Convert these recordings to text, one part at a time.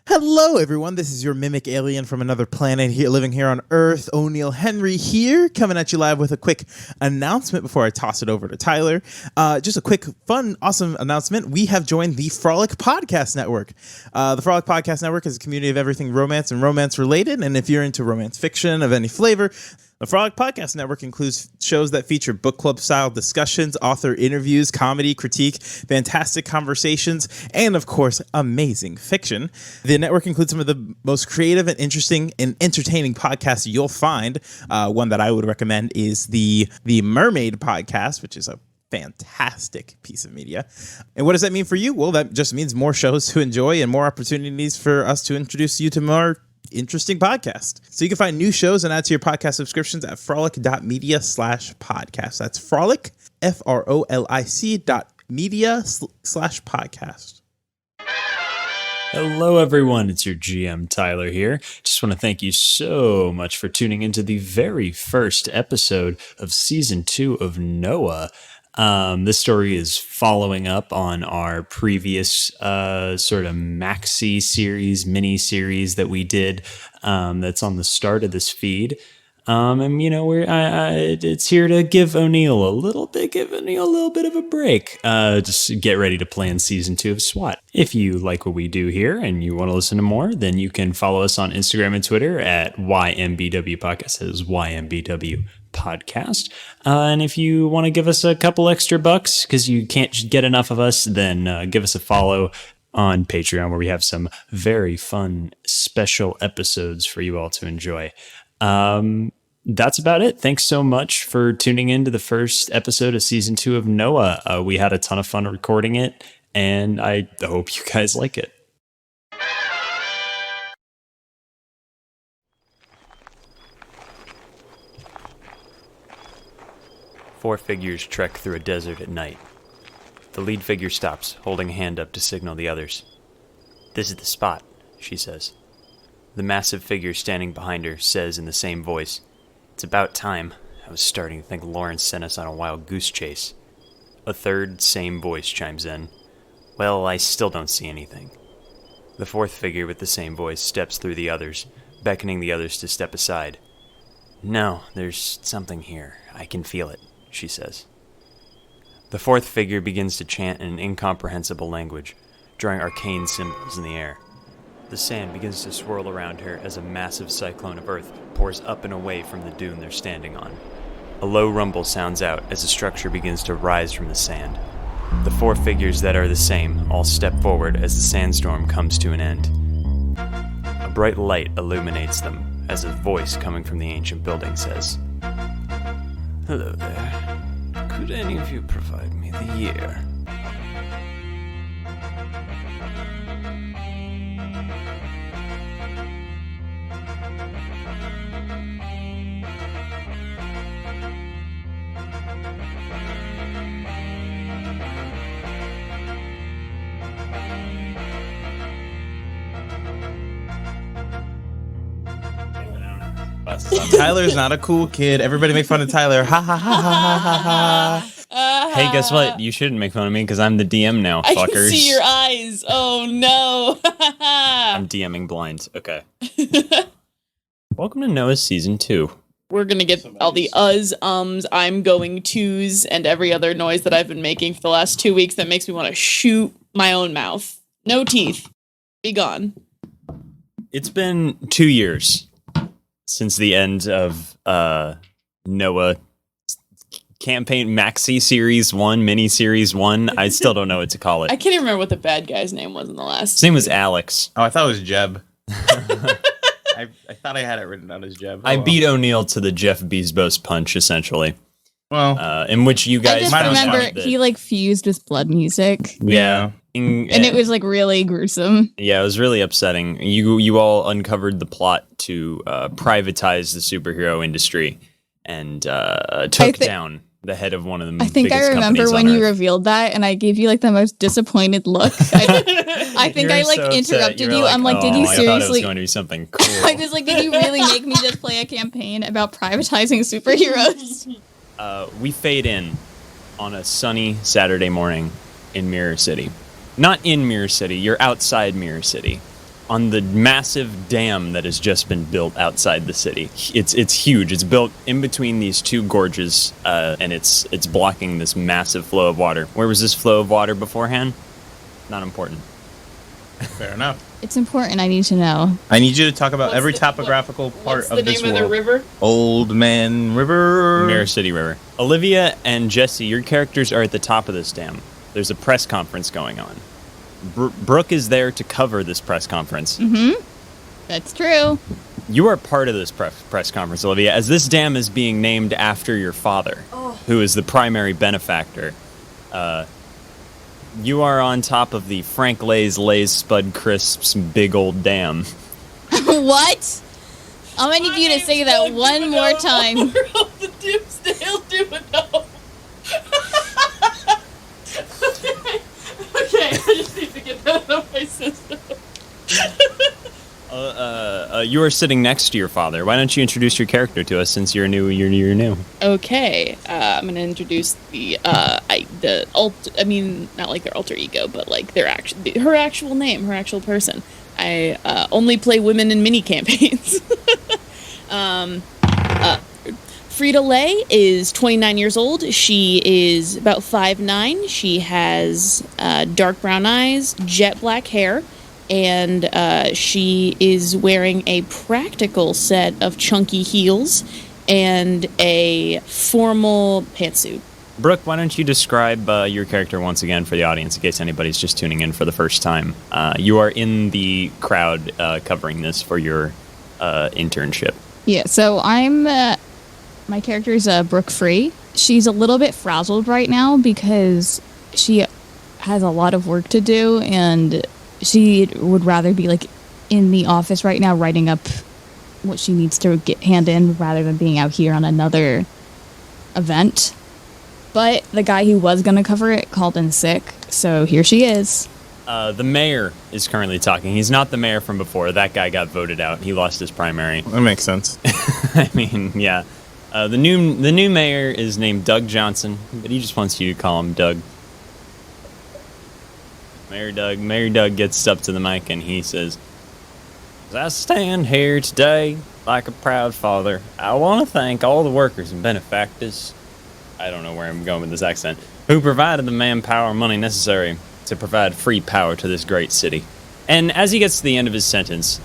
Hello, everyone. This is your mimic alien from another planet here, living here on Earth. O'Neill Henry here, coming at you live with a quick announcement before I toss it over to Tyler. Just a quick, fun, awesome announcement. We have joined the Frolic Podcast Network. The Frolic Podcast Network is a community of everything romance and romance related. And if you're into romance fiction of any flavor, the Frolic Podcast Network includes shows that feature book club-style discussions, author interviews, comedy, critique, fantastic conversations, and, of course, amazing fiction. The network includes some of the most creative and interesting and entertaining podcasts you'll find. One that I would recommend is the Mermaid Podcast, which is a fantastic piece of media. And what does that mean for you? Well, that just means more shows to enjoy and more opportunities for us to introduce you to more interesting podcast. So you can find new shows and add to your podcast subscriptions at frolic.media/podcast. That's frolic, frolic.media/podcast. Hello, everyone. It's your GM, Tyler, here. Just want to thank you so much for tuning into the very first episode of Season 2 of Noah. This story is following up on our previous sort of maxi series, mini series that we did. That's on the start of this feed. And you know, it's here to give O'Neill a little bit of a break. Just get ready to plan Season 2 of SWAT. If you like what we do here and you want to listen to more, then you can follow us on Instagram and Twitter at YMBW Podcast. That is YMBW Podcast. And if you want to give us a couple extra bucks because you can't get enough of us, then give us a follow on Patreon, where we have some very fun special episodes for you all to enjoy. That's about it. Thanks so much for tuning in to the first episode of Season 2 of Noah. We had a ton of fun recording it, and I hope you guys like it. Four figures trek through a desert at night. The lead figure stops, holding a hand up to signal the others. "This is the spot," she says. The massive figure standing behind her says in the same voice, "It's about time. I was starting to think Lawrence sent us on a wild goose chase." A third, same voice chimes in. "Well, I still don't see anything." The fourth figure with the same voice steps through the others, beckoning the others to step aside. "No, there's something here. I can feel it," she says. The fourth figure begins to chant in an incomprehensible language, drawing arcane symbols in the air. The sand begins to swirl around her as a massive cyclone of earth pours up and away from the dune they're standing on. A low rumble sounds out as the structure begins to rise from the sand. The four figures that are the same all step forward as the sandstorm comes to an end. A bright light illuminates them as a voice coming from the ancient building says, "Hello there. Could any of you provide me the year?" Tyler's not a cool kid. Everybody make fun of Tyler. Ha ha ha ha ha ha. Hey, guess what? You shouldn't make fun of me because I'm the DM now, fuckers. I can see your eyes. Oh, no. I'm DMing blind. Okay. Welcome to Noah's Season 2. We're going to get all the ums, I'm going tos, and every other noise that I've been making for the last 2 weeks that makes me want to shoot my own mouth. No teeth. Be gone. It's been 2 years since the end of Noah campaign maxi series 1, mini series 1. I still don't know what to call it. I can't even remember what the bad guy's name was in the last. His name was Alex. Oh, I thought it was Jeb. I thought I had it written down as Jeb. I beat O'Neill to the Jeff Bezos punch, essentially. Well, in which you guys... I just remember he like fused with blood music. Yeah. And it was like really gruesome. Yeah, it was really upsetting. You all uncovered the plot to privatize the superhero industry and took down the head of one of the I think I remember when you revealed that, and I gave you like the most disappointed look. I think I like so interrupted you. Like, I'm like, did you seriously? I thought it was going to be something cool. I was like, did you really make me just play a campaign about privatizing superheroes? We fade in on a sunny Saturday morning in Mirror City. Not in Mirror City, you're outside Mirror City. on the massive dam that has just been built outside the city. It's huge. It's built in between these two gorges, and it's blocking this massive flow of water. Where was this flow of water beforehand? Not important. Fair enough. It's important. I need to know. I need you to talk about every topographical part of this world. What's the name of the river? Old Man River. Mirror City River. Olivia and Jesse, your characters are at the top of this dam. There's a press conference going on. Brooke is there to cover this press conference. Mm-hmm. That's true. You are part of this press conference, Olivia, as this dam is being named after your father, who is the primary benefactor. You are on top of the Frank Lay's Spud Crisps big old dam. What? I'm gonna need you to say that one more time. The Doomsdale Domino. Okay, I just need to get that out of my system. You are sitting next to your father. Why don't you introduce your character to us since you're new? You're new. Okay, I'm gonna introduce not like their alter ego, but like her actual name, her actual person. I only play women in mini campaigns. Frida Lay is 29 years old. She is about 5'9". She has dark brown eyes, jet black hair, and she is wearing a practical set of chunky heels and a formal pantsuit. Brooke, why don't you describe your character once again for the audience in case anybody's just tuning in for the first time. You are in the crowd covering this for your internship. Yeah, so my character is Brooke Free. She's a little bit frazzled right now because she has a lot of work to do, and she would rather be like in the office right now writing up what she needs to hand in rather than being out here on another event. But the guy who was going to cover it called in sick, so here she is. The mayor is currently talking. He's not the mayor from before. That guy got voted out. He lost his primary. That makes sense. I mean, yeah. The new mayor is named Doug Johnson, but he just wants you to call him Doug. Mayor Doug gets up to the mic and he says, "As I stand here today, like a proud father, I want to thank all the workers and benefactors," I don't know where I'm going with this accent, "who provided the manpower and money necessary to provide free power to this great city." And as he gets to the end of his sentence,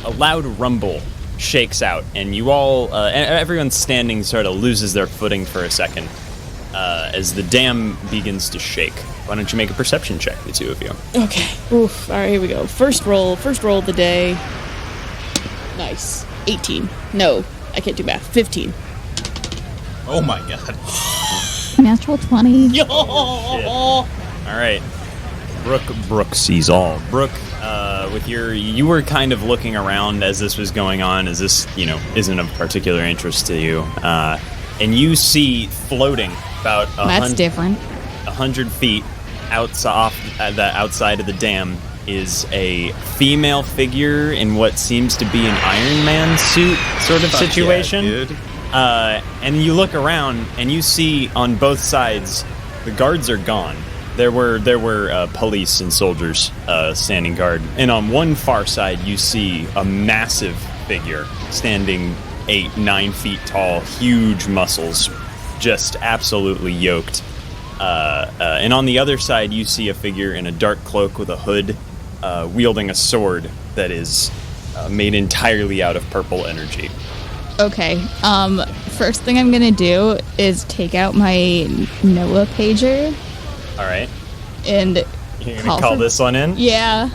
a loud rumble shakes out, and you all, everyone standing sort of loses their footing for a second as the dam begins to shake. Why don't you make a perception check, the two of you? Okay. Oof. All right, here we go. First roll of the day. Nice. 18. No, I can't do math. 15. Oh my god. Natural 20. Yo! All right. Brooke sees all. Brooke, you were kind of looking around as this was going on, as this, isn't of particular interest to you. And you see floating about That's different. 100 feet outside of the dam is a female figure in what seems to be an Iron Man suit sort of situation. Yeah, dude. And you look around and you see on both sides the guards are gone. There were police and soldiers standing guard, and on one far side you see a massive figure standing 8-9 feet tall, huge muscles, just absolutely yoked. And on the other side you see a figure in a dark cloak with a hood, wielding a sword that is made entirely out of purple energy. Okay. First thing I'm gonna do is take out my Noah pager. All right. And you're gonna call this one in? Yeah.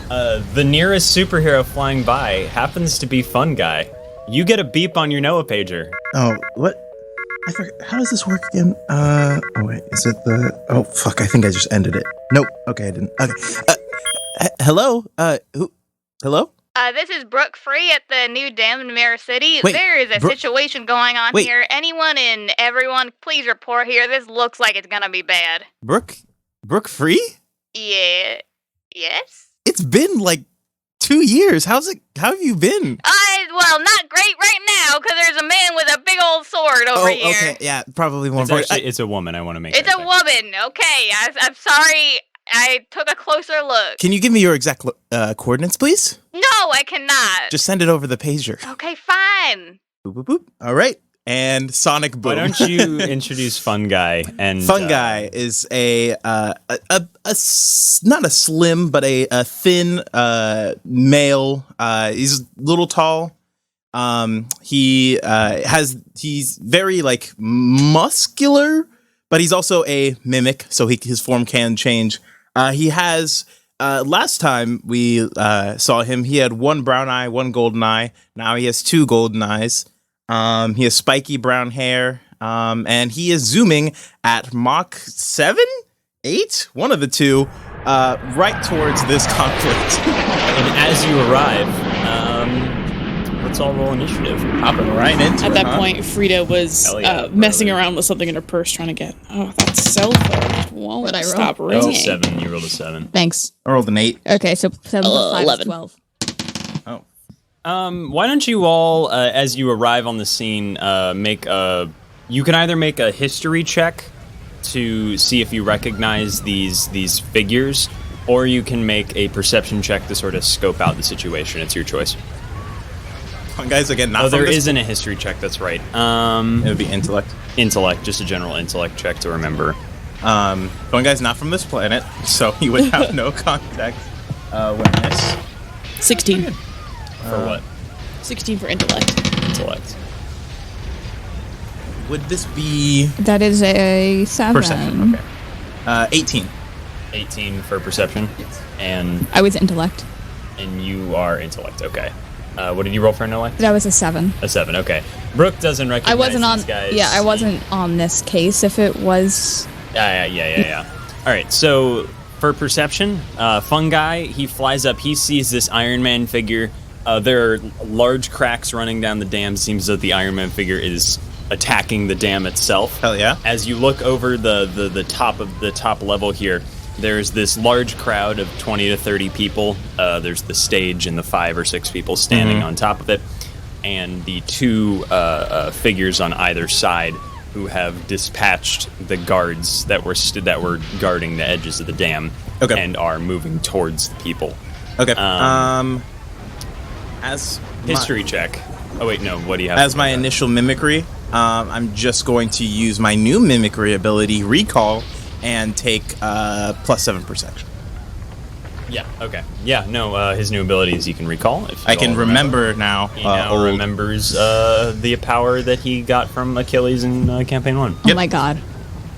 The nearest superhero flying by happens to be Fun Guy. You get a beep on your Noah pager. Oh, what? I forgot. How does this work again? Oh wait, is it the? Oh fuck! I think I just ended it. Nope. Okay, I didn't. Okay. Hello. Who? Hello. This is Brooke Free at the new dam in Mirror City. Wait, there is a situation going on here. Anyone and everyone, please report here. This looks like it's gonna be bad. Brooke Free? Yeah. Yes? It's been like 2 years. How have you been? Well, not great right now, because there's a man with a big old sword over here. Okay, yeah, probably more important. It's a woman, I want to make It's a woman, okay. I'm sorry. I took a closer look. Can you give me your exact coordinates, please? No, I cannot. Just send it over the pager. Okay, fine. Boop, boop, boop. All right. And sonic boom. Why don't you introduce Fun Guy? And Fun Guy is not a slim, but a thin male. He's a little tall. He's very like muscular, but he's also a mimic, so his form can change. He has last time we saw him, he had one brown eye, one golden eye. Now he has two golden eyes. He has spiky brown hair, and he is zooming at Mach 7, 8, one of the two, right towards this conflict. And as you arrive, let's all roll initiative. Hopping right into At it, that huh? point, Frida was Hell yeah, messing brother. around with something in her purse trying to get. Oh, that cell phone won't What'd I roll? stop Oh, ringing. 7. You rolled a 7. Thanks. I rolled an 8. Okay, so 7 plus 5 is 11. 12. Oh. Why don't you all, as you arrive on the scene, you can either make a history check to see if you recognize these figures, or you can make a perception check to sort of scope out the situation. It's your choice. Fun Guys again, not Oh, from there this- isn't a history check, that's right. It would be intellect. Intellect, just a general intellect check to remember. Fun Guy's not from this planet, so he would have no context awareness. 16. For what? 16 for intellect. Intellect. Would this be That is a 7. perception? Okay. 18. 18 for perception. And I was intellect. you are intellect, okay. What did you roll for intellect? That was a 7. A 7, okay. Brooke doesn't recognize I wasn't on. these guys. Yeah, I wasn't on this case. If it was, Yeah. All right, so for perception, Fun Guy, he flies up. He sees this Iron Man figure. There are large cracks running down the dam. Seems that the Iron Man figure is attacking the dam itself. Hell yeah. As you look over the top of the top level here, there's this large crowd of 20 to 30 people. There's the stage and the 5 or 6 people standing on top of it, and the two figures on either side who have dispatched the guards that were guarding the edges of the dam, Okay. and are moving towards the people. Okay. History check. Oh wait, no. What do you have? As my initial mimicry, I'm just going to use my new mimicry ability, Recall, and take +7 perception. Yeah. Okay. Yeah. No. His new abilities you can recall. If you I can all remember now. He now old. remembers the power that he got from Achilles in Campaign 1. oh my god.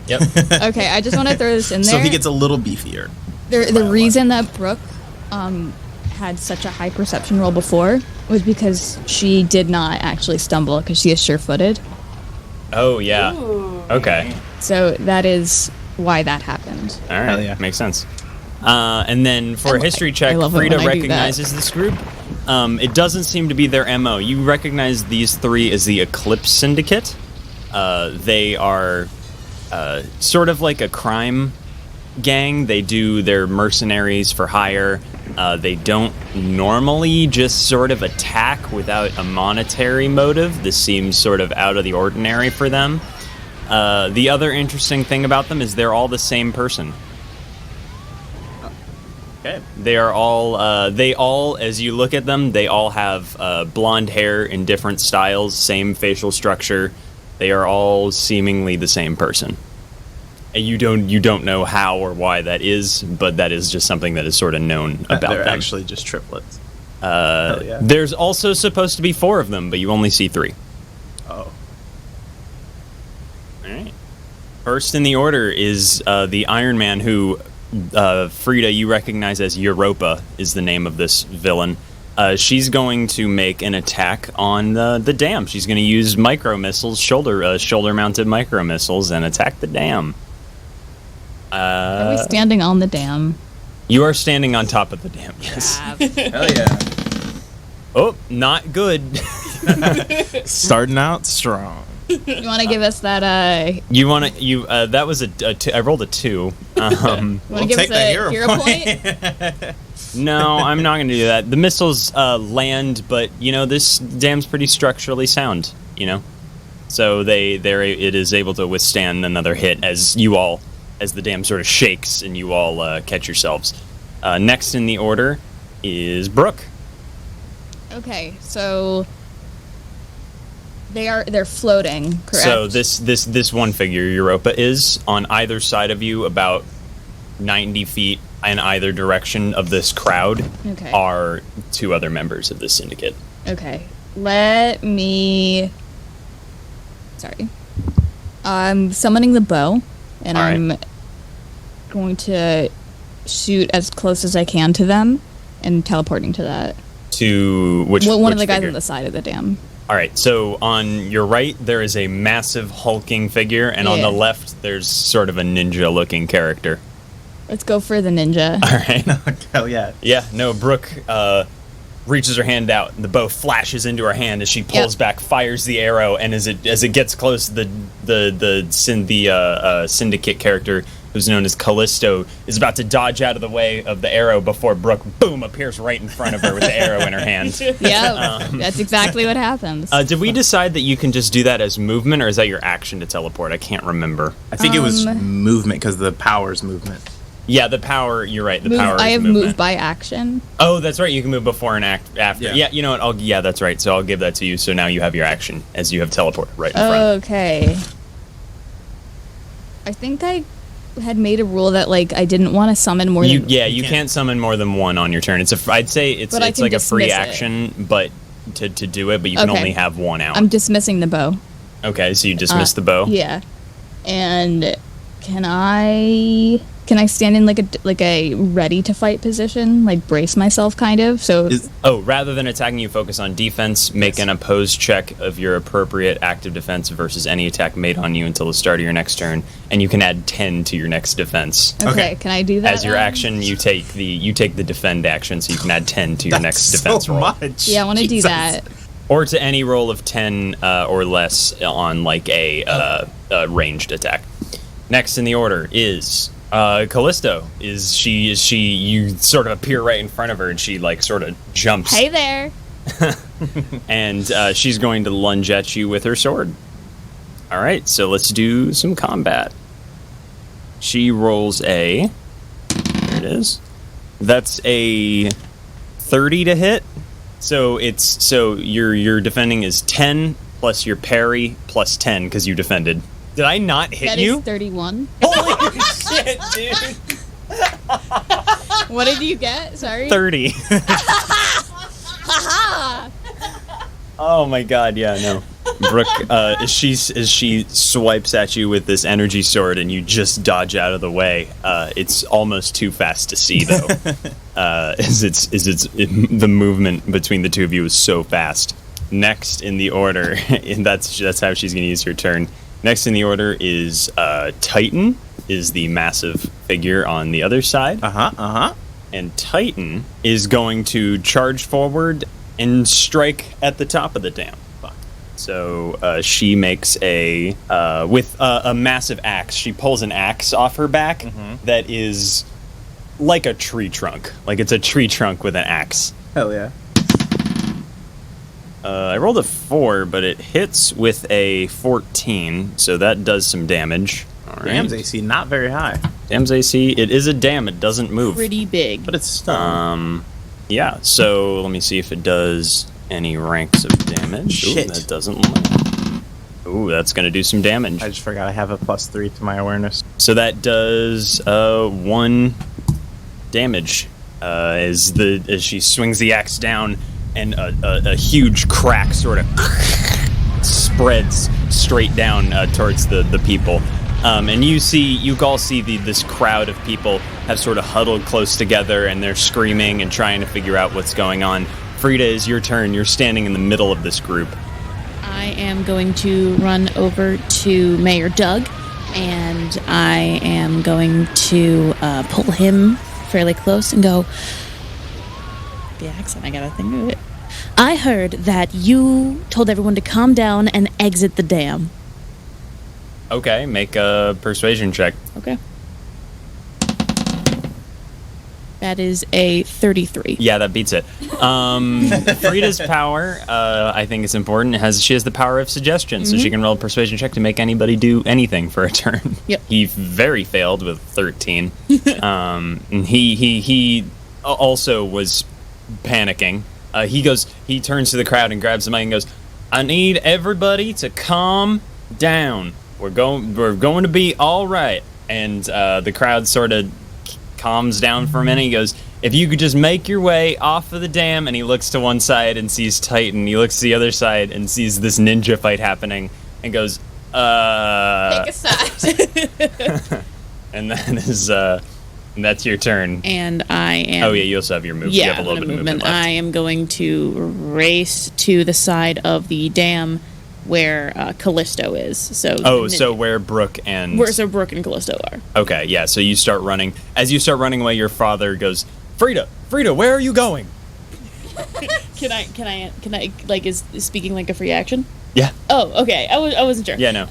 Yep. Okay, I just want to throw this in there. So he gets a little beefier. The reason that Brooke had such a high perception roll before was because she did not actually stumble because she is sure-footed. Oh yeah. Okay. So that is why that happened. All right. Hell yeah. Makes sense. And then for a history check, I love it Frida when I do recognizes this group. It doesn't seem to be their MO. You recognize these 3 as the Eclipse Syndicate. They are sort of like a crime gang. They're mercenaries for hire. They don't normally just sort of attack without a monetary motive. This seems sort of out of the ordinary for them. The other interesting thing about them is they're all the same person. Okay. They are all, as you look at them, they all have blonde hair in different styles, same facial structure. They are all seemingly the same person. And you don't know how or why that is, but that is just something that is sort of known about They're them. actually just triplets. Hell yeah. There's also supposed to be 4 of them, but you only see 3. Oh. All right. First in the order is the Iron Man, who Frida, you recognize as Europa, is the name of this villain. She's going to make an attack on the dam. She's going to use micro missiles, shoulder-mounted micro missiles, and attack the dam. Are we standing on the dam? You are standing on top of the dam. Yes. Hell yeah. Oh, not good. Starting out strong. You want to give us that? You want to? That was I rolled a 2. Want to give take us the a hero point? No, I'm not going to do that. The missiles land, but this dam's pretty structurally sound. So it is able to withstand another hit as you all as the dam sort of shakes and you all catch yourselves. Next in the order is Brooke. Okay, so they're floating, correct? So this one figure, Europa, is on either side of you, about 90 feet in either direction of this crowd. Okay. Are 2 other members of the syndicate. Okay, let me. Sorry. I'm summoning the bow, and All right. I'm going to shoot as close as I can to them, and teleporting to that. To which One which of the guys figure? on the side of the dam. All right, so on your right there is a massive hulking figure, and on Yeah. the left there's sort of a ninja-looking character. Let's go for the ninja. All right. Hell yeah. Yeah, no, Brooke reaches her hand out, and the bow flashes into her hand as she pulls back, fires the arrow, and as it gets close, the syndicate character, who's known as Callisto, is about to dodge out of the way of the arrow before Brooke, boom, appears right in front of her with the arrow in her hand. Yeah, that's exactly what happens. Did we decide that you can just do that as movement, or is that your action to teleport? I can't remember. I think it was movement because the power's movement. Yeah, the power. You're right. The Move, power. I is have movement. moved by action. Oh, that's right. You can move before and act after. Yeah. Yeah, you know what? Yeah, that's right. So I'll give that to you. So now you have your action as you have teleport right in front. Okay. I think I had made a rule that like I didn't want to summon more than You can't summon more than one on your turn. I'd say it's But I can like a free dismiss it. action, but to do it, but you can Okay. only have one out. I'm dismissing the bow. Okay, so you dismiss the bow. Yeah. And can I stand in like a ready to fight position, like brace myself kind of? So Oh, rather than attacking you, focus on defense. Make an opposed check of your appropriate active defense versus any attack made on you until the start of your next turn, and you can add 10 to your next defense. okay, can I do that? As your action, you take the defend action, so you can add 10 to your next defense so roll, much. Yeah, I want to do Jesus. that. or to any roll of 10 or less on like a ranged attack. Next in the order is Callisto. You sort of appear right in front of her, and she like sort of jumps. Hey there. And she's going to lunge at you with her sword. All right, so let's do some combat. She rolls a. There it is. That's a 30 to hit. So your defending is 10 plus your parry plus 10 because you defended. Did I not hit That you? is 31. Holy shit, dude! What did you get? Sorry. 30. Oh my god, yeah, no. Brooke, as she swipes at you with this energy sword and you just dodge out of the way, it's almost too fast to see, though. The movement between the two of you is so fast. Next in the order, and that's how she's going to use her turn. Next in the order is Titan, is the massive figure on the other side. And Titan is going to charge forward and strike at the top of the dam. So she makes with a massive axe. She pulls an axe off her back that is like a tree trunk. Like it's a tree trunk with an axe. Hell yeah. I rolled a 4, but it hits with a 14, so that does some damage. All right. Dam's AC not very high, Dam's AC, it is a dam, it doesn't move. Pretty big. but it's stun. Yeah, so let me see if it does any ranks of damage. Shit. Ooh, that doesn't. Ooh, that's going to do some damage. I just forgot I have a +3 to my awareness. So that does 1 damage as she swings the axe down, and a huge crack sort of spreads straight down towards the people. And you all see this crowd of people have sort of huddled close together, and they're screaming and trying to figure out what's going on. Frida, it's your turn. You're standing in the middle of this group. I am going to run over to Mayor Doug, and I am going to pull him fairly close and go, the accent, I gotta think of it. I heard that you told everyone to calm down and exit the dam. Okay, make a persuasion check. Okay. That is a 33. Yeah, that beats it. Frida's power, I think it's important. She has the power of suggestion, so she can roll a persuasion check to make anybody do anything for a turn. Yep. He very failed with 13. And he also was panicking. He turns to the crowd and grabs the mic and goes, "I need everybody to calm down. We're going to be all right." And the crowd sort of calms down for a minute. He goes, "If you could just make your way off of the dam," and he looks to one side and sees Titan. He looks to the other side and sees this ninja fight happening and goes, Take a side. and that's your turn. And I am... Oh, yeah, you also have your move. Yeah, you have a little bit of movement left. I am going to race to the side of the dam where Callisto is. So where Brooke and... Where Brooke and Callisto are. Okay, yeah, so you start running. As you start running away, your father goes, Frida, where are you going?" Can I like is speaking like a free action? Yeah. Oh, okay. I wasn't sure. Yeah, no.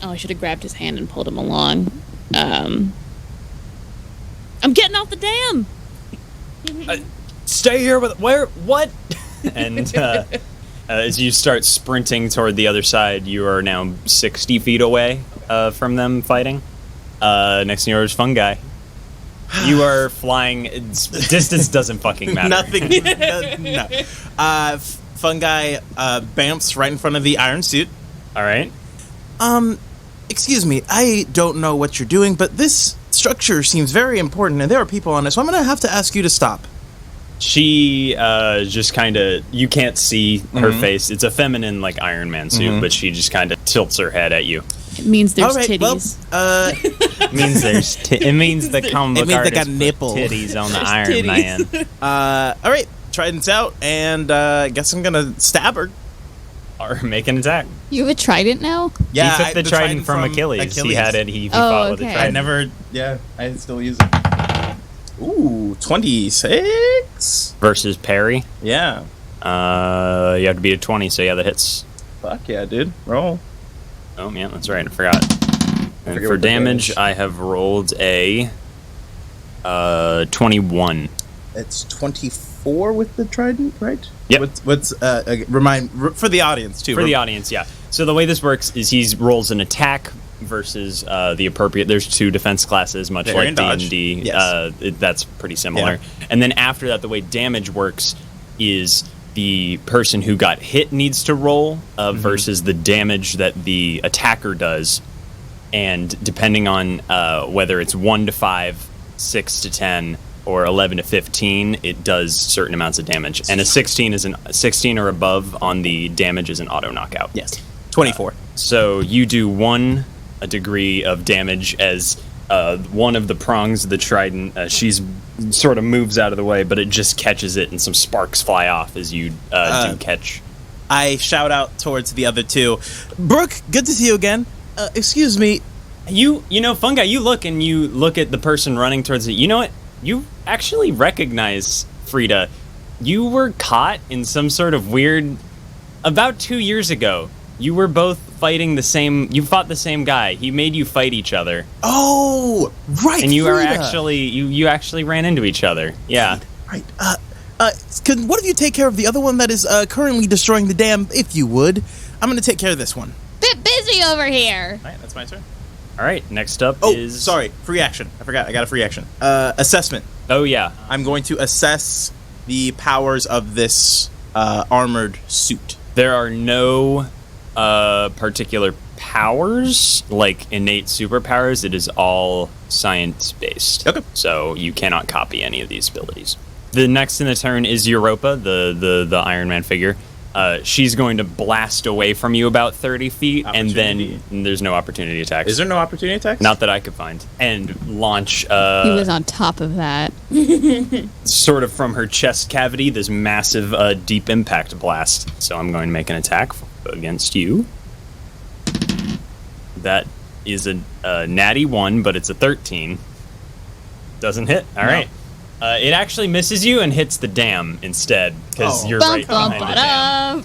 I should have grabbed his hand and pulled him along. I'm getting off the dam. Stay here with... What? And as you start sprinting toward the other side, you are now 60 feet away from them fighting. Next to yours, Fungi. You are flying... Distance doesn't fucking matter. Nothing. No. Fungi bamps right in front of the iron suit. All right. Excuse me, I don't know what you're doing, but this structure seems very important, and there are people on it, so I'm going to have to ask you to stop. She just kind of... You can't see her face. It's a feminine, like, Iron Man suit, but she just kind of tilts her head at you. It means there's All right, titties. Well, It means it means the comic book It means they artist got put nipples. titties on the Iron Man. all right, Trident's out, and I guess I'm going to stab her. Or make an attack. You have a trident now? Yeah, He took the trident from Achilles. He had it. He fought with the okay. trident. I still use it. Ooh, 26? Versus parry. Yeah. You have to beat a 20, so yeah, that hits. Fuck yeah, dude. Roll. Oh, yeah, that's right. I forgot. And forget for what the damage, damage. I have rolled a 21. It's 24 with the trident, right? Yep. What's for the audience too. For the audience, yeah. So the way this works is he rolls an attack versus the appropriate. There's two defense classes, much Parry like and dodge. D&D. Yes. That's pretty similar. Yeah. And then after that, the way damage works is the person who got hit needs to roll versus the damage that the attacker does. And depending on whether it's 1 to 5, 6 to 10, or 11 to 15, it does certain amounts of damage. And a 16 or above on the damage is an auto knockout. Yes. 24. So you do a degree of damage as one of the prongs of the trident, she's sort of moves out of the way, but it just catches it and some sparks fly off as you do catch. I shout out towards the other two. Brooke, good to see you again. Excuse me. You know, Fungi, you look at the person running towards it. You know what? You actually recognize Frida. You were caught in some sort of weird... About 2 years ago, you were both fighting the same... You fought the same guy. He made you fight each other. Oh, right. And you Frida. are actually... You actually ran into each other. Yeah. Right. Can one of you take care of the other one that is currently destroying the dam, if you would? I'm going to take care of this one. Bit busy over here. All right, that's my turn. All right, next up Oh, is... sorry. Free action. I forgot. I got a free action. Assessment. Oh, yeah. I'm going to assess the powers of this armored suit. There are no particular powers, like innate superpowers. It is all science-based. Okay. So you cannot copy any of these abilities. The next in the turn is Europa, the Iron Man figure. She's going to blast away from you about 30 feet, and then there's no opportunity attacks. Is there no opportunity attacks? Not that I could find. And launch... He was on top of that. sort of from her chest cavity, this massive deep impact blast. So I'm going to make an attack against you. That is a natty 1, but it's a 13. Doesn't hit. All right. It actually misses you and hits the dam instead, because you're right behind the dam.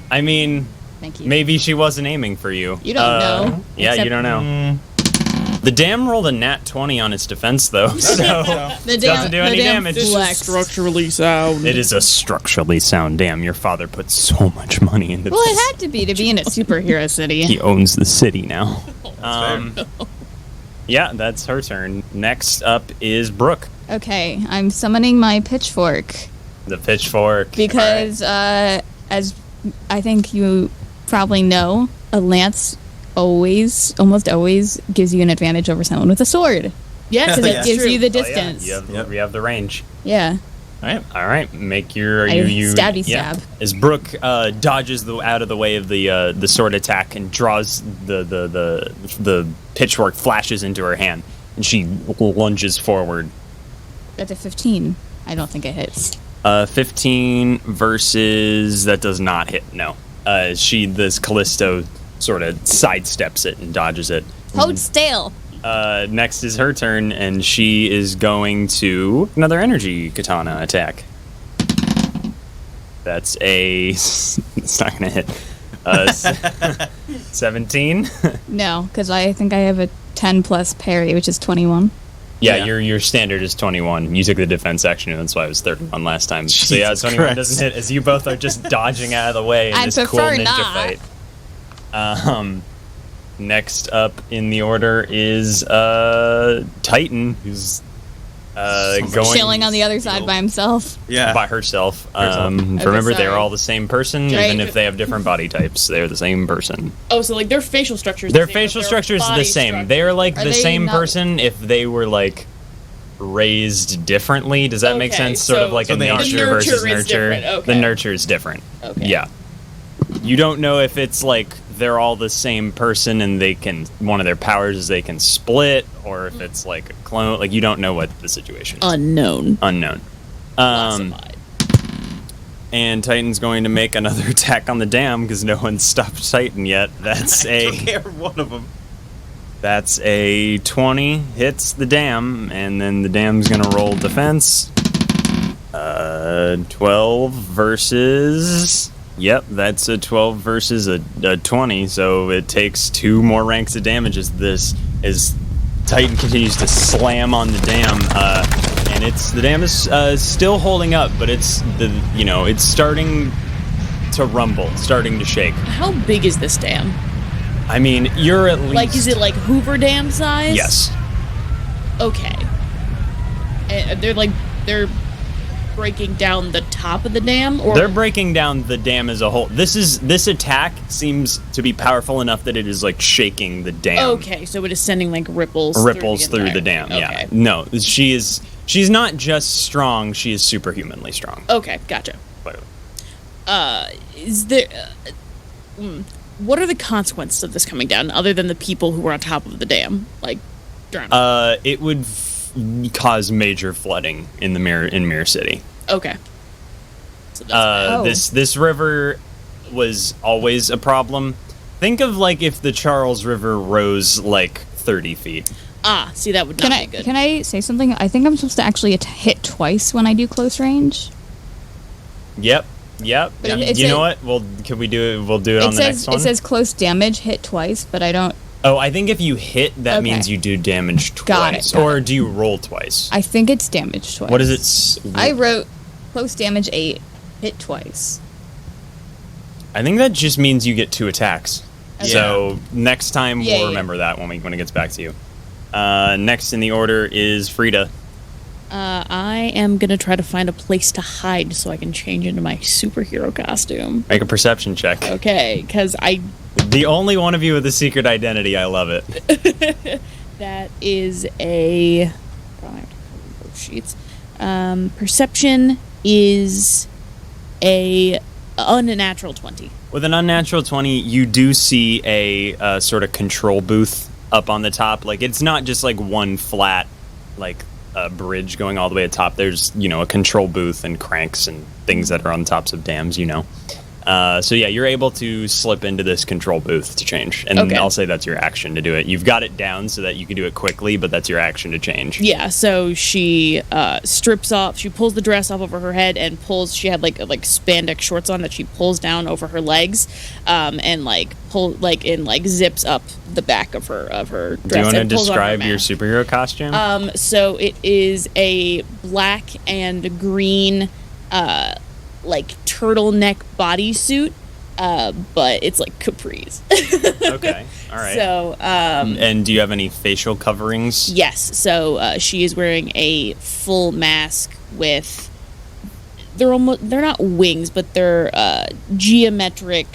I mean, Thank you. maybe she wasn't aiming for you. You don't know. Yeah, Except- you don't know. The dam rolled a nat 20 on its defense, though, so The doesn't do any damage. Structurally sound. It is a structurally sound dam. Your father put so much money into Well, this. it had to be in a superhero city. He owns the city now. Yeah, that's her turn. Next up is Brooke. Okay, I'm summoning my pitchfork The pitchfork. because, as I think you probably know, a lance almost always gives you an advantage over someone with a sword. Yes, Because that's it gives true. you the Oh, yeah, distance. you have the range. Yeah. All All right, make your Stabby yeah. stab. As Brooke dodges out of the way of the sword attack and draws the pitchfork flashes into her hand, and she lunges forward. That's a 15. I don't think it hits. 15 versus that does not hit. No, this Callisto sort of sidesteps it and dodges it. Hold still. Next is her turn, and she is going to another energy katana attack. That's a. It's not gonna hit. 17. No, because I think I have a 10 plus parry, which is 21. Yeah, your standard is 21. You took the defense action, and that's why I was 31 last time. So yeah, 21 Christ. doesn't hit, as you both are just dodging out of the way in I'd this cool prefer ninja not. fight. Next up in the order is Titan, who's going Chilling on the other side by himself. Yeah. by herself. Herself. Remember, they're sorry. all the same person, Right. even if they have different body types. They're the same person. Oh, so like their facial structures. Their facial structure is the same. They're like Are the they same not- person if they were like raised differently. Does that make Okay, sense? Sort of so- like So a they are- nature The nurture versus is nurture. different, okay. The nurture is different. Okay. Yeah. You don't know if it's like they're all the same person and they can, one of their powers is they can split, or if it's like a clone. Like, you don't know what the situation is. Unknown. Unknown. Classified. And Titan's going to make another attack on the dam because no one's stopped Titan yet. That's one of them. That's a 20, hits the dam, and then the dam's gonna roll defense. 12 versus... Yep, that's a 12 versus a 20, so it takes 2 more ranks of damage as Titan continues to slam on the dam, and the dam is still holding up, but it's starting to rumble, starting to shake. How big is this dam? I mean, you're at least... Like, is it like Hoover Dam size? Yes. Okay. And they're breaking down the top of the dam, or They're breaking down the dam as a whole. This attack seems to be powerful enough that it is like shaking the dam. okay, so it is sending like ripples Through the dam. Okay. Yeah. No, she's not just strong, she is superhumanly strong. Okay, gotcha. Clearly. Is there what are the consequences of this coming down other than the people who were on top of the dam like drowning? It would cause major flooding in Mirror City. Okay. So that's This river was always a problem. Think of like if the Charles River rose like 30 feet. see, that would not be good. Can I say something? I think I'm supposed to actually hit twice when I do close range. Yep. But it You says- know what? We'll do it on the next one. It says close damage, hit twice, but I don't. Oh, I think if you hit, that Okay. means you do damage twice. Got it. Or do you roll twice? I think it's damage twice. What is it? I wrote close damage 8, hit twice. I think that just means you get 2 attacks. Okay. So next time Yeah, we'll yeah. remember that when it gets back to you. Next in the order is Frida. I am gonna try to find a place to hide so I can change into my superhero costume. Make a perception check. Okay, because The only one of you with a secret identity. I love it. that is a sheets. Perception is a unnatural 20. With an unnatural 20, you do see a sort of control booth up on the top. Like, it's not just like one flat, like, bridge going all the way to the top. There's, a control booth and cranks and things that are on tops of dams, So yeah, you're able to slip into this control booth to change, and Okay. I'll say that's your action to do it. You've got it down so that you can do it quickly, but that's your action to change. Yeah, so she strips off, she pulls the dress off over her head and pulls, she had like spandex shorts on that she pulls down over her legs, and zips up the back of her dress. Do you want to and pulls on her describe your mask. superhero costume? So it is a black and green like turtleneck bodysuit, but it's like capris. Okay, all right. So And do you have any facial coverings? yes, so she is wearing a full mask with they're not wings, but they're geometric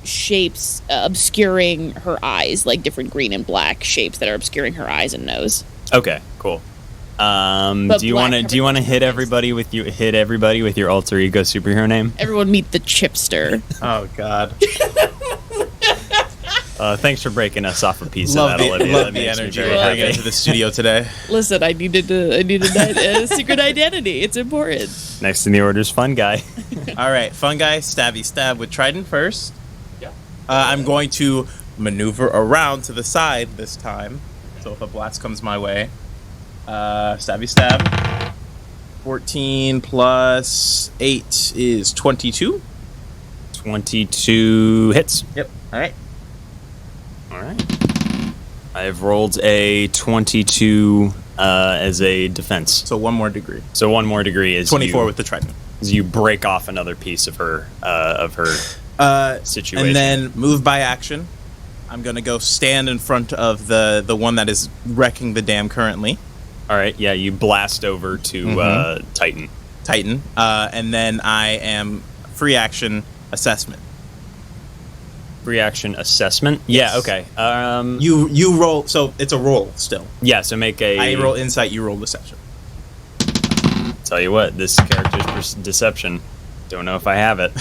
shapes obscuring her eyes, like different green and black shapes that are obscuring her eyes and nose. Okay, cool. But Do you black want to covers hit her everybody with your alter ego superhero name? Everyone meet the Chipster. Oh God. Thanks for breaking us off a piece Love of that, Olivia. love That the makes me energy very we're happy. bringing into the studio today. Listen, I needed a secret identity. It's important. Next in the order is Fun Guy. All right, fun guy, stabby stab with trident first. Yeah. I'm going to maneuver around to the side this time. So if a blast comes my way, stabby stab. 14 plus 8 is 22. 22 hits. Yep. All right. All right. I've rolled a 22 as a defense. So one more degree. So one more degree is 24 with the trident. you break off another piece of her situation. And then move by action. I'm going to go stand in front of the one that is wrecking the dam currently. All right, yeah, you blast over to Titan. Titan. And then I am free action assessment. Reaction assessment. Yeah, okay. You roll, so it's a roll still. Yeah, so make a. I roll insight, you roll deception. Tell you what, this character's deception. Don't know if I have it.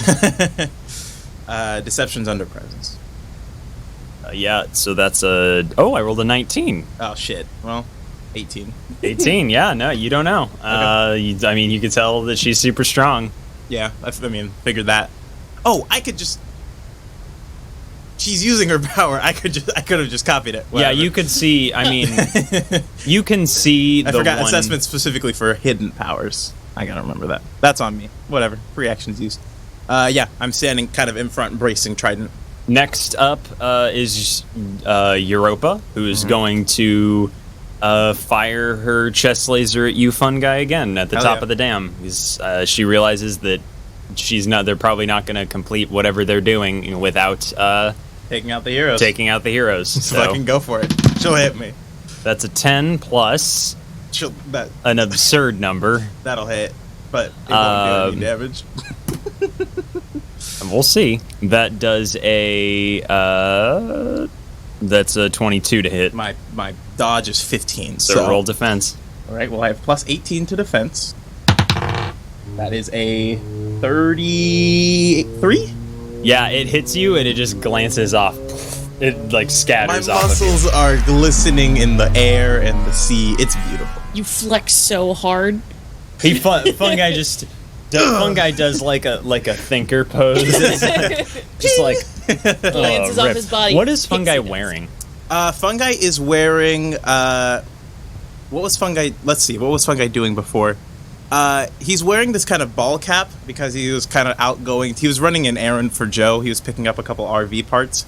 Deception's under presence. Yeah, so that's a. Oh, I rolled a 19. Oh shit. Well, 18. 18. Yeah, no, you don't know. I mean, you could tell that she's super strong. Yeah, figured that. Oh, I could just. She's using her power. I could have just copied it. Yeah, you could see. I mean, you can see. I the forgot one, assessment specifically for hidden powers. I gotta remember that. That's on me. Whatever. Free actions used. Yeah, I'm standing kind of in front, bracing trident. Next up is Europa, who is going to fire her chest laser at you, Fun Guy, again at the Hell top yeah. of the dam. Because she realizes that they're probably not going to complete whatever they're doing without Taking out the heroes. taking out the heroes. So So I can go for it. She'll hit me. that's a 10 plus an absurd number. That'll hit. But it won't do any damage. We'll see. That does that's a 22 to hit. My dodge is 15. So roll defense. All right, well, I have plus 18 to defense. That is a 33? Yeah, it hits you and it just glances off. It like My scatters off of you. muscles are glistening in the air and the sea. It's beautiful. You flex so hard. Fun Guy just Fun Guy does like a thinker pose. Just like Glances off rip. his body. What is Fun Guy Pixie dust. wearing? Fungi is wearing. What was Fungi? Let's see. What was Fungi doing before? He's wearing this kind of ball cap because he was kind of outgoing. He was running an errand for Joe. He was picking up a couple RV parts.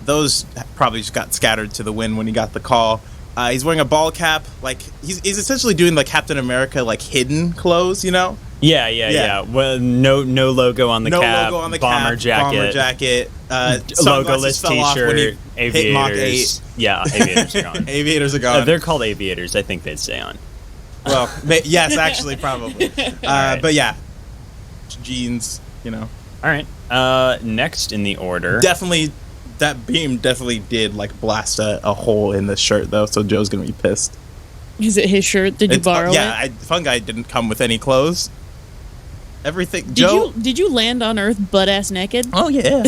Those probably just got scattered to the wind when he got the call. He's wearing a ball cap. Like he's essentially doing like Captain America, like hidden clothes. You know? Yeah. Well, no logo on the No cap. logo on the bomber cap. Bomber jacket. Sunglasses Logoless fell off when he T-shirt. hit Mach 8. Aviators. Yeah, aviators are gone. Aviators are gone. They're called aviators. I think they'd stay on. Well, yes, actually, probably. Alright. But yeah, jeans. You know, All right. Next in the order. definitely that beam definitely did like blast a hole in the shirt though. So Joe's gonna be pissed. Is it his shirt? Did you It's- borrow yeah, it? Fungi didn't come with any clothes. Everything. Joe. Did you land on Earth butt ass naked? Oh yeah.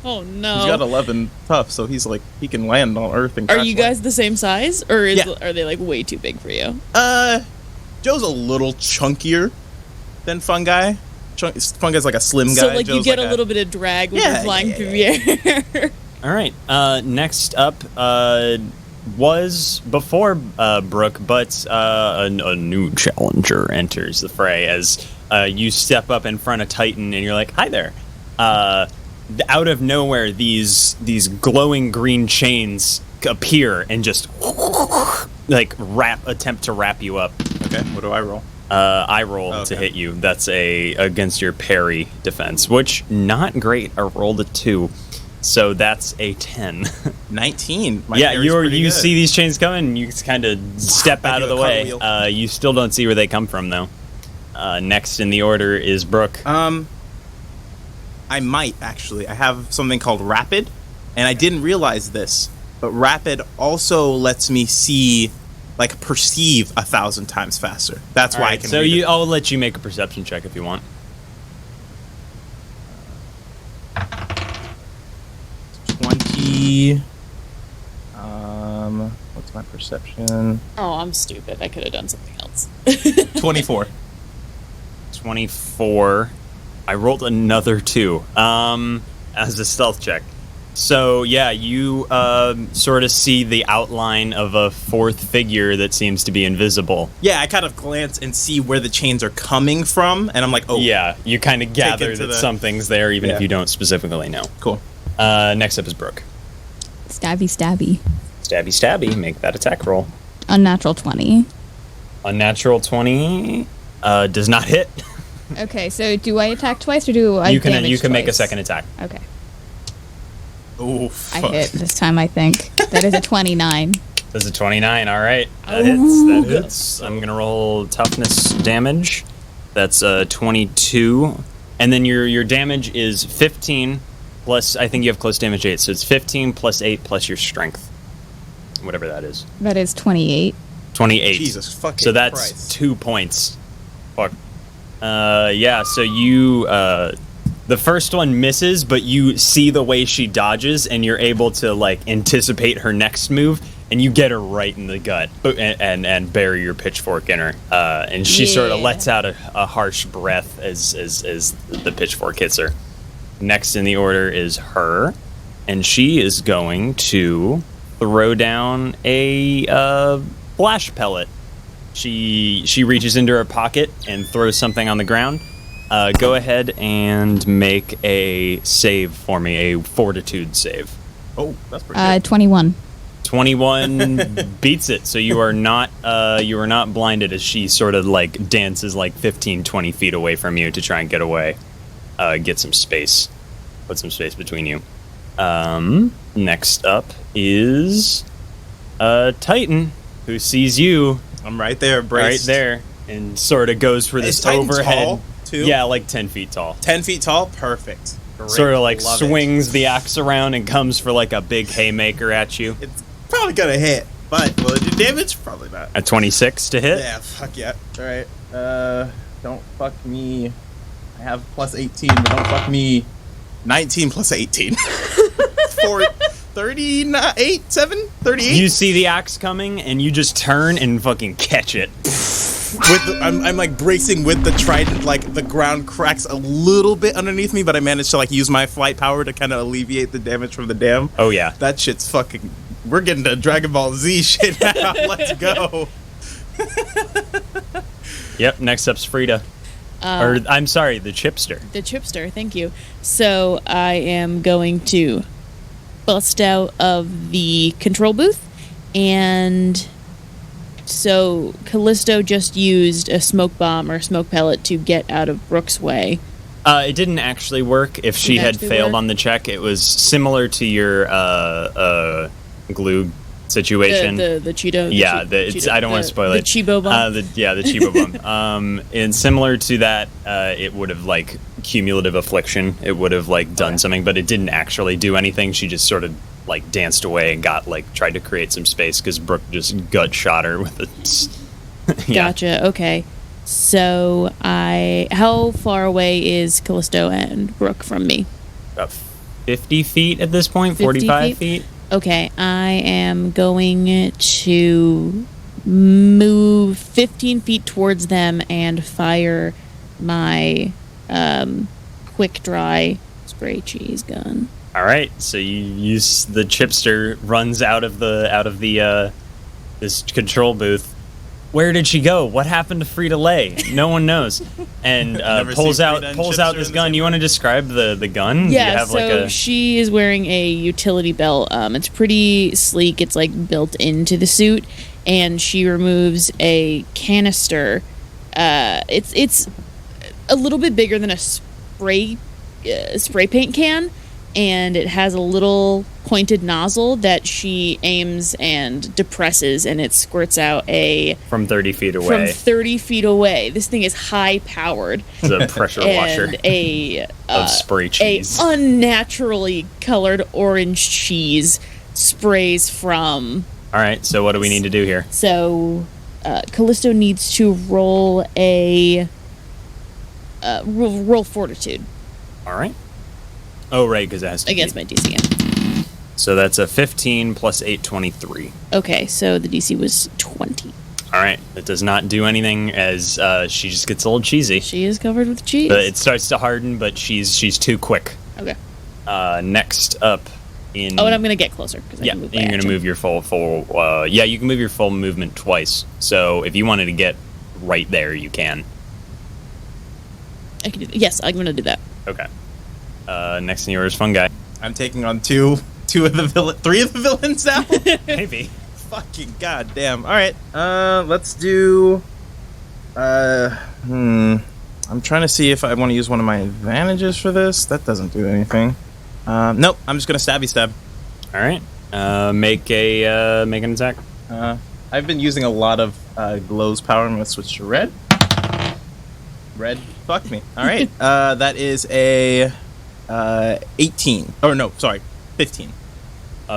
Oh no. He's got 11 tough, so he's like he can land on Earth and. Are crash you land. guys the same size, or Yeah. are they like way too big for you? Joe's a little chunkier than Fungi. Funga's like a slim guy. So like you Joe's get like a little bit of drag when Yeah, you're flying yeah, through the air. All right. Next up was before Brooke, but a new challenger enters the fray as you step up in front of Titan, and you're like, "Hi there." Out of nowhere, these glowing green chains appear and just like attempt to wrap you up. Okay, what do I roll? I roll to hit you. That's against your parry defense, which not great. I rolled a 2, so that's a 10. 19. My Yeah, parry's pretty you good. see these chains coming, you kind of step I out do of the a way. cartwheel. You still don't see where they come from, though. Next in the order is Brooke. I might actually. I have something called Rapid, and I didn't realize this, but Rapid also lets me see, like, perceive 1,000 times faster. That's All why I right, can. so read it. I'll let you make a perception check if you want. 20. What's my perception? Oh, I'm stupid. I could have done something else. 24. 24. I rolled another 2 as a stealth check. So, yeah, you sort of see the outline of a fourth figure that seems to be invisible. Yeah, I kind of glance and see where the chains are coming from, and I'm like, oh, Yeah, you kind of gather into that the- something's there, even Yeah. if you don't specifically know. cool. Next up is Brooke. Stabby, stabby. Stabby, stabby. Make that attack roll. Unnatural 20. Unnatural 20 does not hit. Okay, so do I attack twice or do I You can damage make a twice? second attack. Okay. Oh, I fuck. hit this time, I think. That is a 29. Does a 29. All right. That Oh, hits. That hits. I'm going to roll toughness damage. That's 22. And then your damage is 15 plus, I think you have close damage 8. So it's 15 plus 8 plus your strength. Whatever that is. That is 28. 28. Jesus fucking So that's Christ. 2 points. Fuck. Yeah, so you, the first one misses, but you see the way she dodges, and you're able to, like, anticipate her next move, and you get her right in the gut, and bury your pitchfork in her. And she sort of Yeah. lets out a harsh breath as the pitchfork hits her. Next in the order is her, and she is going to throw down a flash pellet. She reaches into her pocket and throws something on the ground. Go ahead and make a save for me, a fortitude save. Oh, that's pretty good. 21. 21 beats it, so you are not blinded as she sort of like dances like 15, 20 feet away from you to try and get away, get some space, put some space between you. Next up is Titan, who sees you I'm right there, right braced. there and sort of goes for Is this Titan overhead. tall, too? Yeah, like 10 feet tall. 10 feet tall? Perfect. Great. Sort of like Love it. swings the axe around and comes for like a big haymaker at you. It's probably gonna hit, but will it do damage? Probably not. A 26 to hit. Yeah, fuck yeah. Alright. Don't fuck me. I have plus 18, but don't fuck me. 19 plus 18. 38, 7? 38? You see the axe coming, and you just turn and fucking catch it. I'm like bracing with the trident, like the ground cracks a little bit underneath me, but I managed to like use my flight power to kind of alleviate the damage from the dam. Oh yeah. That shit's fucking. We're getting to Dragon Ball Z shit now. Let's go. Yep. Next up's Frida. Or I'm sorry, the Chipster. The chipster, thank you. So I am going to bust out of the control booth, and so Callisto just used a smoke bomb or smoke pellet to get out of Brooke's way. It didn't actually work. If she Didn't had actually failed work? on the check, it was similar to your glue situation. The Cheeto. Yeah, the it's, Cheeto- I don't want to spoil the it. Chibo bomb. The Chibo bomb. And similar to that, it would have like cumulative affliction. It would have like done something, but it didn't actually do anything. She just sort of like danced away and got like tried to create some space because Brooke just gut shot her with it. Yeah. Gotcha. Okay. So how far away is Callisto and Brooke from me? About 50 feet at this point. 50 45 feet? feet. Okay, I am going to move 15 feet towards them and fire my quick dry spray cheese gun. All right, so you use the chipster runs out of the this control booth. Where did she go? What happened to Frito-Lay? No one knows. And pulls out this gun. You want to describe the gun? Yeah, you have so she is wearing a utility belt. It's pretty sleek. It's like built into the suit, and she removes a canister. It's a little bit bigger than a spray paint can, and it has a little pointed nozzle that she aims and depresses, and it squirts out from 30 feet away. From 30 feet away. This thing is high powered. It's a pressure washer of spray cheese. A unnaturally colored orange cheese sprays from. All right, so what do we need to do here? So Callisto needs to roll roll fortitude. All right. Oh, right, because it has to against be. my DC. Yeah. So that's a 15 plus 8, 23. Okay, so the DC was 20. All right, that does not do anything as she just gets a little cheesy. She is covered with cheese. It starts to harden, but she's too quick. Okay. Next up in... Oh, and I'm going to get closer. Yeah, you're going to move your full... yeah, you can move your full movement twice. So if you wanted to get right there, you can. I can do that. Yes, I'm going to do that. Okay. Next in yours, fun guy. I'm taking on three of the villains now. Maybe. Fucking goddamn. All right. Let's do. I'm trying to see if I want to use one of my advantages for this. That doesn't do anything. Nope. I'm just gonna stabby stab. All right. Make an attack. I've been using a lot of Glow's power. I'm gonna switch to red. Red. Fuck me. All right. That is a 18. Or no, sorry, 15.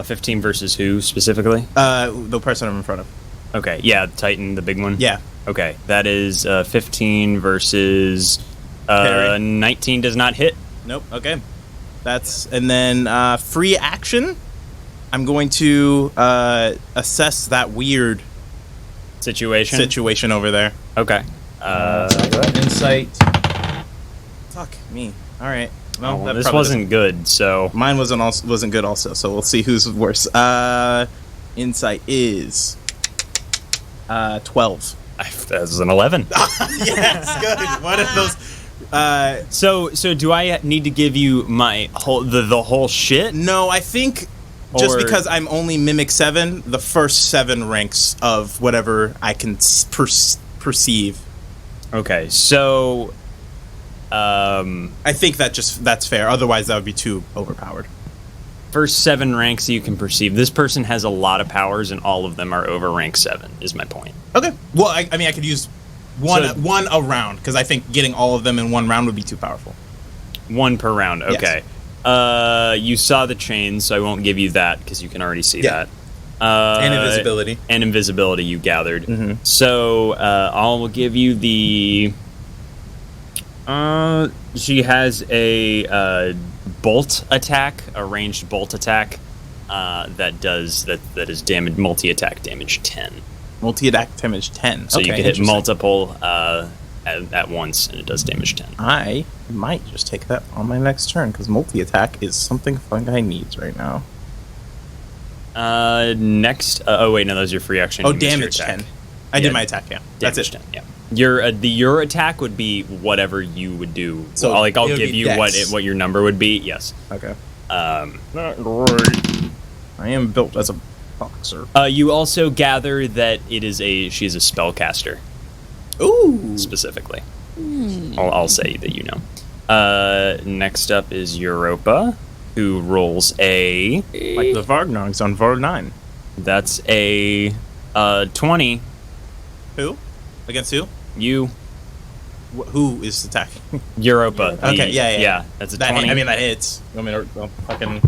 15 versus who specifically? The person I'm in front of. Okay, yeah, Titan, the big one? Yeah. Okay, that is 15 versus 19 does not hit. Nope, okay. And then free action, I'm going to assess that weird situation over there. Okay. Insight. Fuck me. All right. Well, this wasn't good, so... Mine wasn't good also, so we'll see who's worse. Insight is 12. That was an 11. Yes, good. One of those... So do I need to give you my whole the whole shit? No, I think just because I'm only Mimic 7, the first 7 ranks of whatever I can perceive. Okay, so... I think that's fair. Otherwise, that would be too overpowered. First 7 ranks you can perceive. This person has a lot of powers, and all of them are over rank 7. Is my point. Okay. Well, I mean, I could use one a round because I think getting all of them in one round would be too powerful. 1 per round. Okay. Yes. You saw the chains, so I won't give you that because you can already see that. And invisibility. And invisibility you gathered. Mm-hmm. So I'll give you the. She has a bolt attack, a ranged bolt attack that is damage multi-attack damage 10. Multi-attack damage 10. So you can hit multiple at once, and it does damage 10. I might just take that on my next turn because multi-attack is something Fungi needs right now. Next. Oh wait, no, that was your free action. Oh, damage 10. I did my attack. Yeah, that's it. 10. Yeah. Your attack would be whatever you would do. So I'll give you what your number would be. Yes. Okay. Not great. I am built as a boxer. You also gather that she is a spellcaster. Ooh. Specifically. I'll say that you know. Next up is Europa, who rolls a like the Vargnogs on Var 9. That's a 20. Who? Against who? You. Who is attacking? Europa. Okay, yeah. That's a 20. That hits. You want me to fucking...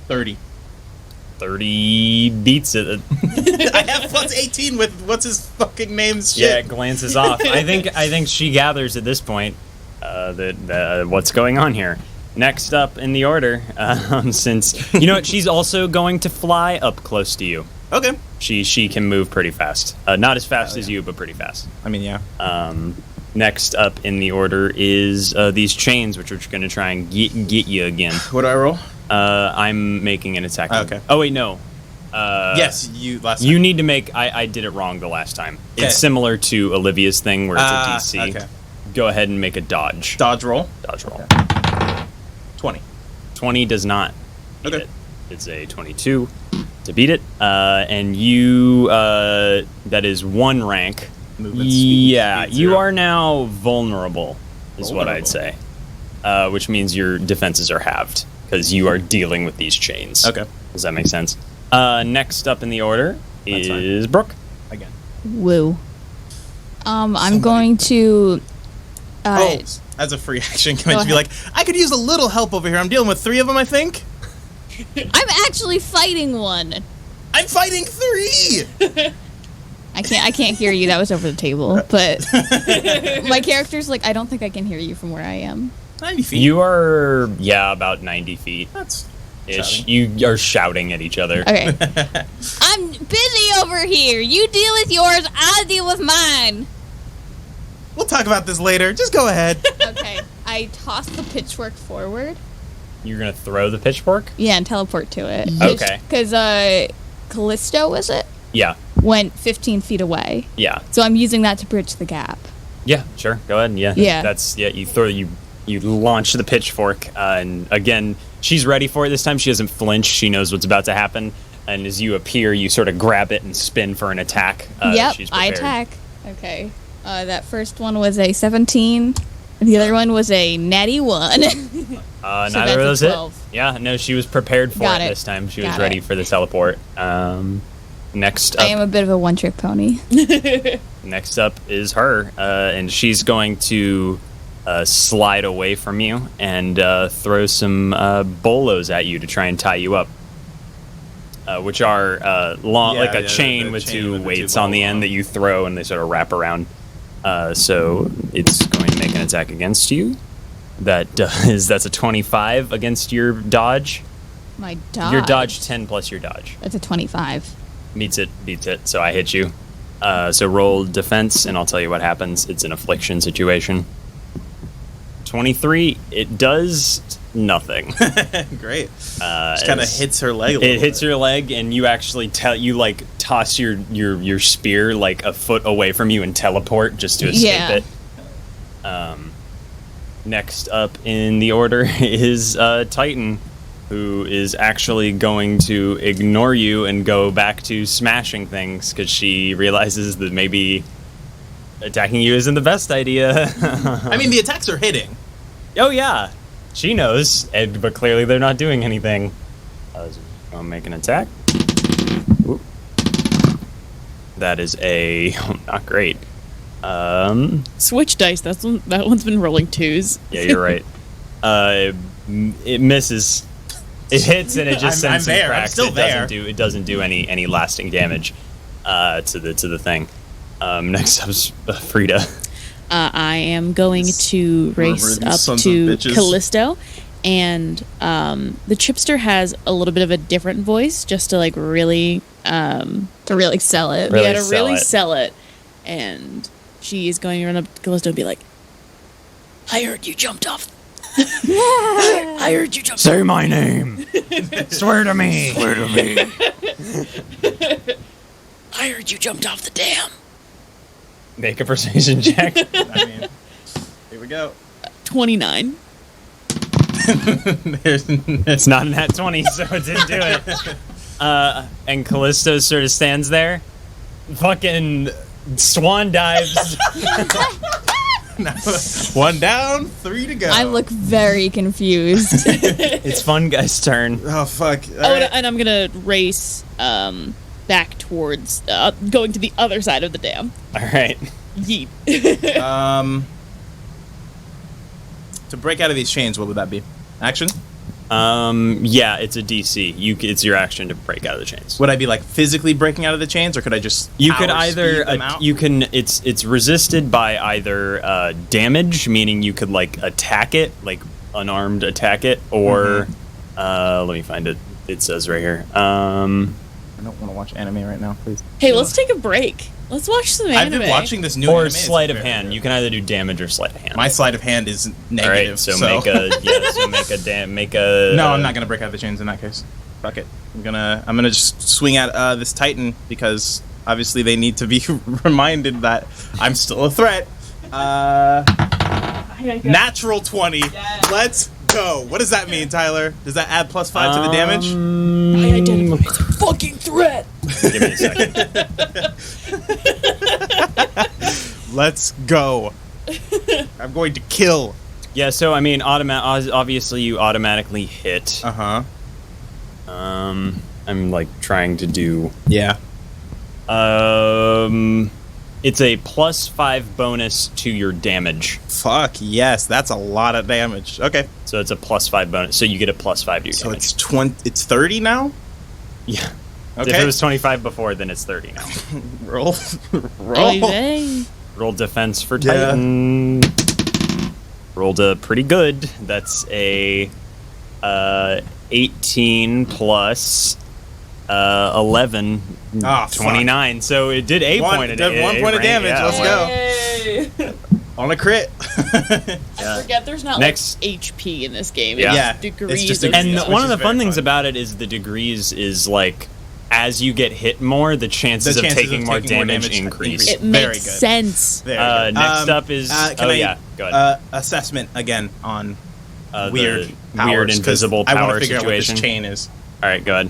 30. 30 beats it. I have plus 18 with what's his fucking name's shit. Yeah, it glances off. I think she gathers at this point that what's going on here. Next up in the order, since you know what, she's also going to fly up close to you. Okay. She can move pretty fast. Not as fast as you, but pretty fast. I mean, yeah. Next up in the order is these chains, which are going to try and get you again. What do I roll? I'm making an attack. Okay. Oh, wait, no. Yes, you last time. You need to make... I did it wrong the last time. Okay. It's similar to Olivia's thing where it's a DC. Okay. Go ahead and make a dodge. Dodge roll. Dodge roll. 20. 20 does not beat Okay. it. It's a 22 to beat it. And you... that is 1 rank. Movement speed, Yeah, speed you 0. are now vulnerable, is what I'd say. Which means your defenses are halved, because you are dealing with these chains. Okay. Does that make sense? Next up in the order That's is Brooke. Again. Woo. I'm going to. As a free action, can I Go just be like, I could use a little help over here. I'm dealing with 3 of them, I think. I'm actually fighting one. I'm fighting 3! I can't hear you. That was over the table. But my character's like, I don't think I can hear you from where I am. 90 feet. You are, about 90 feet. That's Ish. shouting. You are shouting at each other. Okay. I'm busy over here. You deal with yours. I'll deal with mine. We'll talk about this later. Just go ahead. Okay. I toss the pitchfork forward. You're going to throw the pitchfork? Yeah, and teleport to it. Okay. Because Callisto, was it? Yeah. Went 15 feet away. Yeah. So I'm using that to bridge the gap. Yeah, sure. Go ahead. Yeah. Yeah. You launch the pitchfork, and again, she's ready for it this time. She doesn't flinch. She knows what's about to happen. And as you appear, you sort of grab it and spin for an attack. Yep, she's I prepared. attack. Okay. That first one was a 17. And the other one was a natty 1. Neither of those hit. 12. Yeah, no, she was prepared for Got it it. this time. She was Got ready it. for the teleport. Next up, I am a bit of a one-trick pony. Next up is her, and she's going to slide away from you and throw some bolos at you to try and tie you up, which are long, Yeah, like a yeah, chain the with chain 2 with the weights two on the balls end on. that you throw and they sort of wrap around. So it's going to make an attack against you. That's a 25 against your dodge. My dodge. Your dodge 10 plus your dodge. That's a 25. Beats it, so I hit you. So roll defense, and I'll tell you what happens. It's an affliction situation. 23, it does nothing. Great. Just kind of hits her leg a little It hits bit. your leg, and you actually toss your spear like a foot away from you and teleport just to escape Yeah. it. Next up in the order is Titan, who is actually going to ignore you and go back to smashing things because she realizes that maybe attacking you isn't the best idea. I mean, the attacks are hitting. Oh yeah, she knows, but clearly they're not doing anything. I'll make an attack. Oop. That is not great. Switch dice. That one's been rolling 2s. Yeah, you're right. It misses. It hits and it just I'm sends some there. I'm cracks. still there. It doesn't do any lasting damage to the thing. Next up's Frida. I am going to race these up sons to of bitches. Callisto, and the Chipster has a little bit of a different voice, just to really, To really sell it. Really yeah, to sell really it. sell it. And she is going to run up to Callisto and be like, "I heard you jumped off. I heard you jumped. Say my name. Swear to me. Swear to me. I heard you jumped off the dam." Make a persuasion check. I mean, here we go. 29. It's not an nat 20, so it didn't do it. And Callisto sort of stands there, fucking swan dives. One down, 3 to go. I look very confused. It's fun guy's turn. Oh, fuck. And I'm going to race back towards, going to the other side of the dam. All right. Yeet. To break out of these chains, what would that be? Action? Yeah, it's a DC. It's your action to break out of the chains. Would I be physically breaking out of the chains, or could I just You could power either speed them out? it's resisted by either damage, meaning you could attack it, unarmed attack it, or let me find it. It says right here. I don't want to watch anime right now, please. Hey, let's take a break. Let's watch some anime. I've been watching this new Or anime. sleight of It's very hand. good. You can either do damage or sleight of hand. My sleight of hand is All negative. right, so make a. No, I'm not gonna break out the chains in that case. Fuck it. I'm gonna just swing at this Titan because obviously they need to be reminded that I'm still a threat. Natural 20. Yes. Let's go. What does that mean, Tyler? Does that add +5 to the damage? I identify as a fucking threat. Give me a second. Let's go. I'm going to kill. Yeah, so I mean, obviously you automatically hit. Uh-huh. I'm like trying to do. Yeah. It's a +5 bonus to your damage. Fuck yes, that's a lot of damage. Okay. So it's a +5 bonus. So you get a +5 to your So damage. it's 30 now? Yeah. Okay. If it was 25 before, then it's 30 now. Roll. Hey. Roll defense for Yeah. Titan. Rolled a pretty good. That's a 18 plus 11, Ah, 29. So it did a point of damage. 1 point of damage. Yeah, Let's wow. go. On a crit. I forget there's not Next- like HP in this game. Yeah. It's Yeah, just degrees. it's just of degrees. And stuff. one of is the fun very things fun. about it is the degrees is like, as you get hit more, the chances of taking more damage increase. It Very makes good. sense. Very good. Next up is can I, go ahead. Assessment again on The weird powers, weird 'cause invisible I want power to figure situation. out what this chain is. All right, go ahead.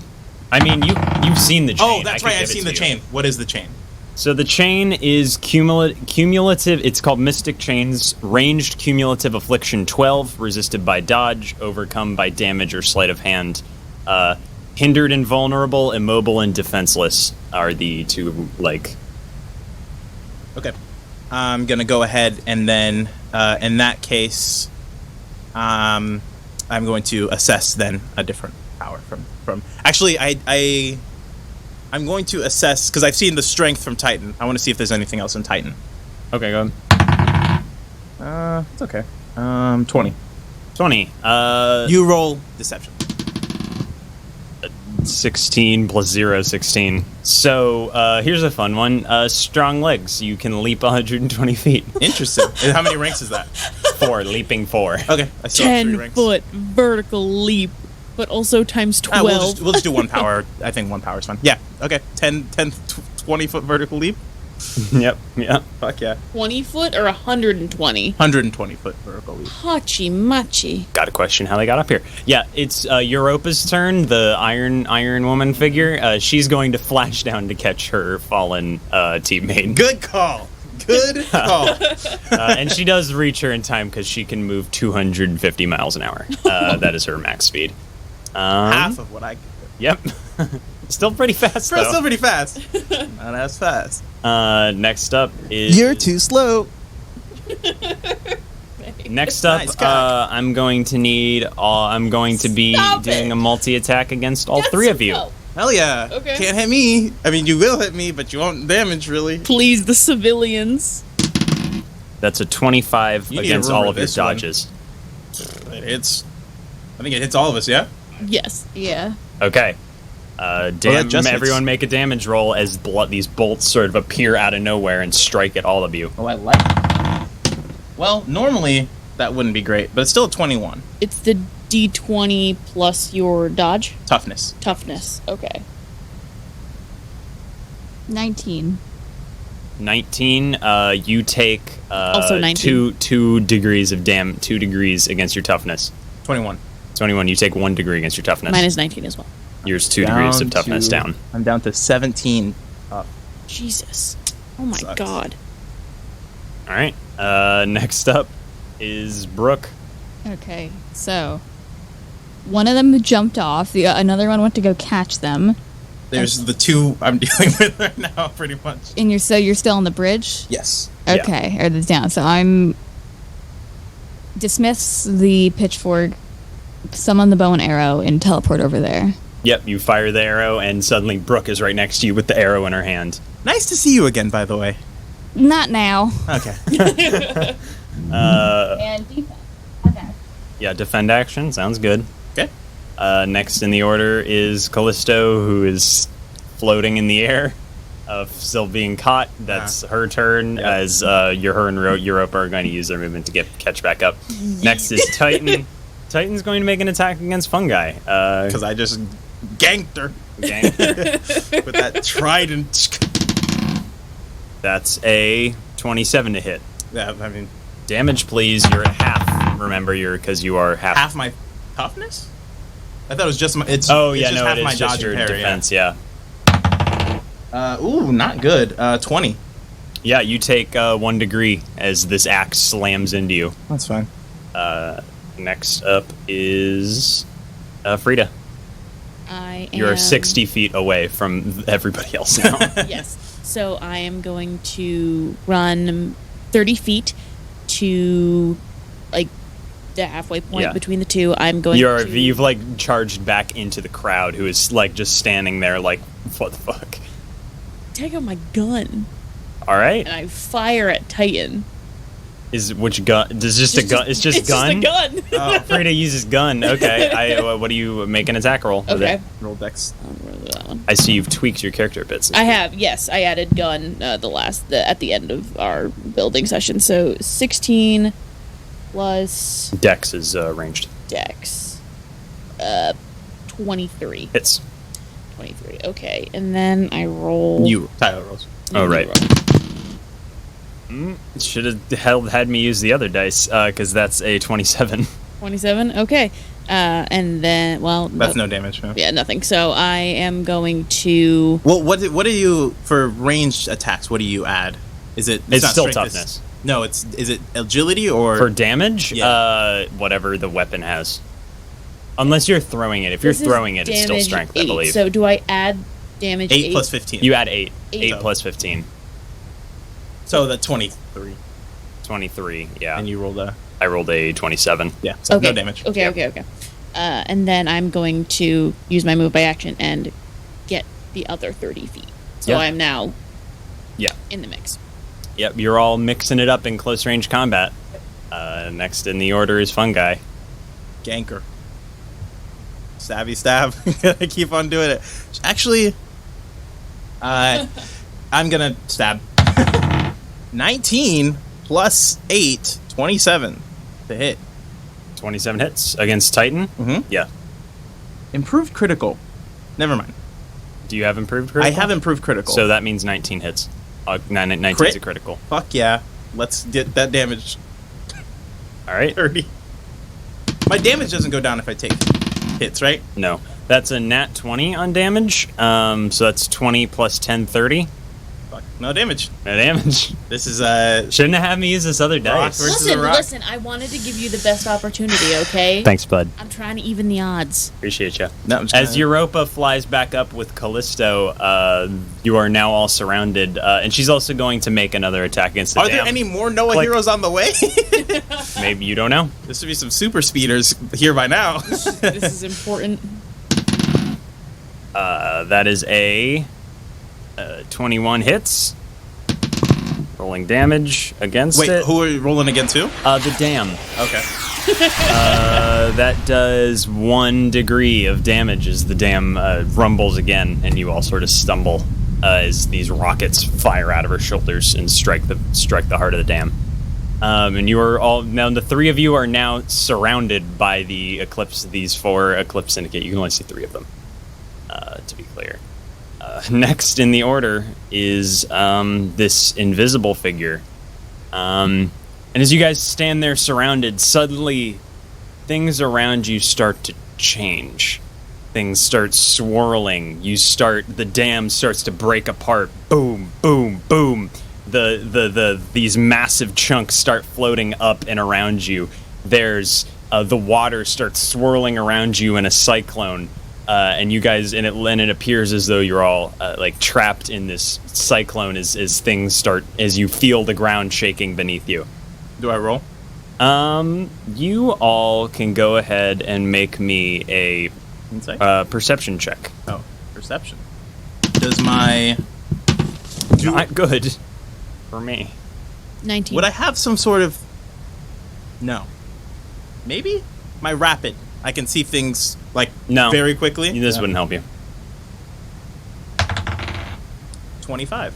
I mean, you've seen the chain. Oh, that's I could right. give I've it seen to the you. chain. What is the chain? So the chain is cumulative. It's called Mystic Chains. Ranged cumulative affliction 12, resisted by dodge, overcome by damage or sleight of hand. Hindered and vulnerable, immobile and defenseless are the two, like... Okay. I'm going to go ahead and then, in that case, I'm going to assess then a different power from actually, I'm going to assess, because I've seen the strength from Titan. I want to see if there's anything else in Titan. Okay, go ahead. It's okay. 20. 20. You roll deception. 16 plus 0, 16. So, here's a fun one. Strong legs. You can leap 120 feet. Interesting. And how many ranks is that? 4, leaping 4. Okay, I still have 3 ranks. 10-foot vertical leap, but also times 12. We'll just do 1 power. I think 1 power is fine. Yeah, okay. 20-foot vertical leap. Yep, yeah. Fuck yeah. 20 foot or 120? 120-foot vertical leap. Hachi machi. Got a question how they got up here. Yeah, it's Europa's turn, the Iron Woman figure. She's going to flash down to catch her fallen teammate. Good call. Good call. And she does reach her in time because she can move 250 miles an hour. That is her max speed. Half of what I could do. Yep. Still pretty fast, though. Still pretty fast. Not as fast. Next up is... You're too slow. Next up, Nice cock. I'm going to be Stop doing it. a multi-attack against all 3 of you. Hell yeah. Okay. Can't hit me. I mean, you will hit me, but you won't damage, really. Please, the civilians. That's a 25 You need to against all remember of your this one. dodges. It hits. I think it hits all of us, yeah? Yes. Yeah. Okay. that just hits. Everyone make a damage roll as these bolts sort of appear out of nowhere and strike at all of you. Oh, I like it. Well, normally that wouldn't be great, but it's still a 21. It's the D20 plus your dodge. Toughness. Toughness. Okay. 19. 19. You take Also 19. 2 degrees of 2 degrees against your toughness. 21. 21. You take 1 degree against your toughness. Mine is 19 as well. Yours 2 degrees of Down toughness to- down. I'm down to 17 up. Jesus. Oh my Sucks. god. All right. Next up is Brooke. Okay, so one of them jumped off. Another one went to go catch them. There's the 2 I'm dealing with right now, pretty much. And you're still on the bridge. Yes. Okay, or the down. So I'm dismiss the pitchfork, summon the bow and arrow, and teleport over there. Yep, you fire the arrow, and suddenly Brooke is right next to you with the arrow in her hand. Nice to see you again, by the way. Not now. Okay. And defense. Okay. Yeah, defend action. Sounds good. Okay. Next in the order is Callisto, who is floating in the air, still being caught. That's her turn, Yep. as her and Europa are going to use their movement to catch back up. Next is Titan. Titan's going to make an attack against Fungi. Because I just ganked her with that trident. That's a 27 to hit. Yeah, I mean, Damage, please. You're at half. Remember, because you are half. half my toughness? I thought it was just my. It's Oh it's yeah, just no, half it my is just dodge your and parry, defense. Yeah. Ooh, not good. 20. Yeah, you take 1 degree as this axe slams into you. That's fine. Next up is Frida. You're 60 feet away from everybody else now. Yes. So I am going to run 30 feet to like the halfway point Yeah. between the two. I'm going You've like charged back into the crowd, who is like just standing there like, what the fuck? take out my gun All right. and I fire at Titan. Is which gun? Does just a gun? It's just gun. Just a gun. Oh, Frida uses gun. Okay. What do you make an attack roll? with Okay. it? Roll dex. I'll roll that one. I see you've tweaked your character a bit. I have, yes. I added gun at the end of our building session. So 16 plus Dex is ranged. Dex. 23. Hits. 23. Okay, and then I roll. Tyler rolls. Oh, You right. roll. Should have had me use the other dice, because that's a 27. 27. Okay, and then That's no damage. No. Yeah, nothing. So I am going to. Well, what do you for ranged attacks? What do you add? Is it? It's not still strength, toughness. No, is it agility or For damage, Yeah. whatever the weapon has. Unless you're throwing it. If you're This is throwing it, it's still damage strength, 8. I believe. So do I add damage 8 plus 15? You add 8. 8 Eight. plus 15. So that's 23, 23, yeah. and you rolled a I rolled a 27. yeah. So Okay. no damage. Okay. Yeah. Okay. And then I'm going to use my move by action and get the other 30 feet. So Yeah. I'm now Yeah. in the mix. Yep, you're all mixing it up in close range combat. Next in the order is Fungi. Ganker. Stabby stab. Gotta keep on doing it. Actually, I'm gonna stab. 19 plus 8, 27 to hit. 27 hits against Titan. Mhm. Yeah. Improved critical. Never mind. Do you have improved critical? I have improved critical. So that means 19 hits. 19 Crit? is a critical. Fuck yeah. Let's get that damage. All right. 30. My damage doesn't go down if I take hits, right? No. That's a nat 20 on damage. So that's 20 plus 10, 30. Fuck. No damage. No damage. This is Shouldn't have had me use this other Rock dice. versus a rock. Listen. I wanted to give you the best opportunity. Okay. Thanks, bud. I'm trying to even the odds. Appreciate you. No, I'm just As gonna- Europa flies back up with Callisto, you are now all surrounded, and she's also going to make another attack against the Are dam. there any more Noah Click. heroes on the way? Maybe you don't know. There should be some super speeders here by now. This is important. That is a 21 hits. Rolling damage against Wait, it. who are you rolling against who? The dam. Okay. That does 1 degree of damage as the dam rumbles again, and you all sort of stumble as these rockets fire out of her shoulders and strike the heart of the dam. And you are all now. The 3 of you are now surrounded by the Eclipse. These 4 Eclipse Syndicate. You can only see 3 of them, to be clear. Next in the order is this invisible figure. And as you guys stand there surrounded, suddenly things around you start to change. Things start swirling. The dam starts to break apart. Boom, boom, boom. These massive chunks start floating up and around you. There's the water starts swirling around you in a cyclone. And you guys, and it appears as though you're all like trapped in this cyclone as things start, as you feel the ground shaking beneath you. Do I roll? You all can go ahead and make me a Insight? perception check. Oh, perception. Does my... Not good for me. 19. Would I have some sort of... No. Maybe? My rapid. I can see things, like, No. very quickly. This Yeah. wouldn't help you. 25.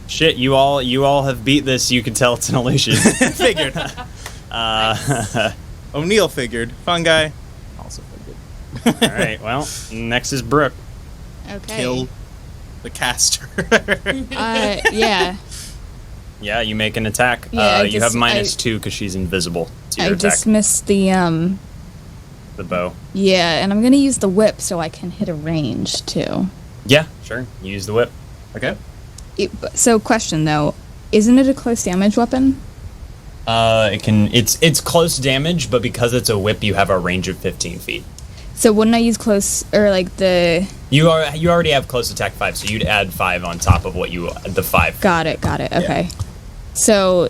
Shit, you all have beat this. You can tell it's an illusion. Figured. O'Neill figured. Fungi also figured. All right. Well, next is Brooke. Okay. Kill the caster. Yeah. Yeah, you make an attack. Yeah, you have -2 because she's invisible to your I attack. dismissed the The bow. Yeah, and I'm gonna use the whip so I can hit a range too. Yeah, sure. You use the whip. Okay. So, question though, isn't it a close damage weapon? It's close damage, but because it's a whip, you have a range of 15 feet. So wouldn't I use close or like the? You already have close attack 5, so you'd add 5 on top of what the 5. Got it. Okay. So.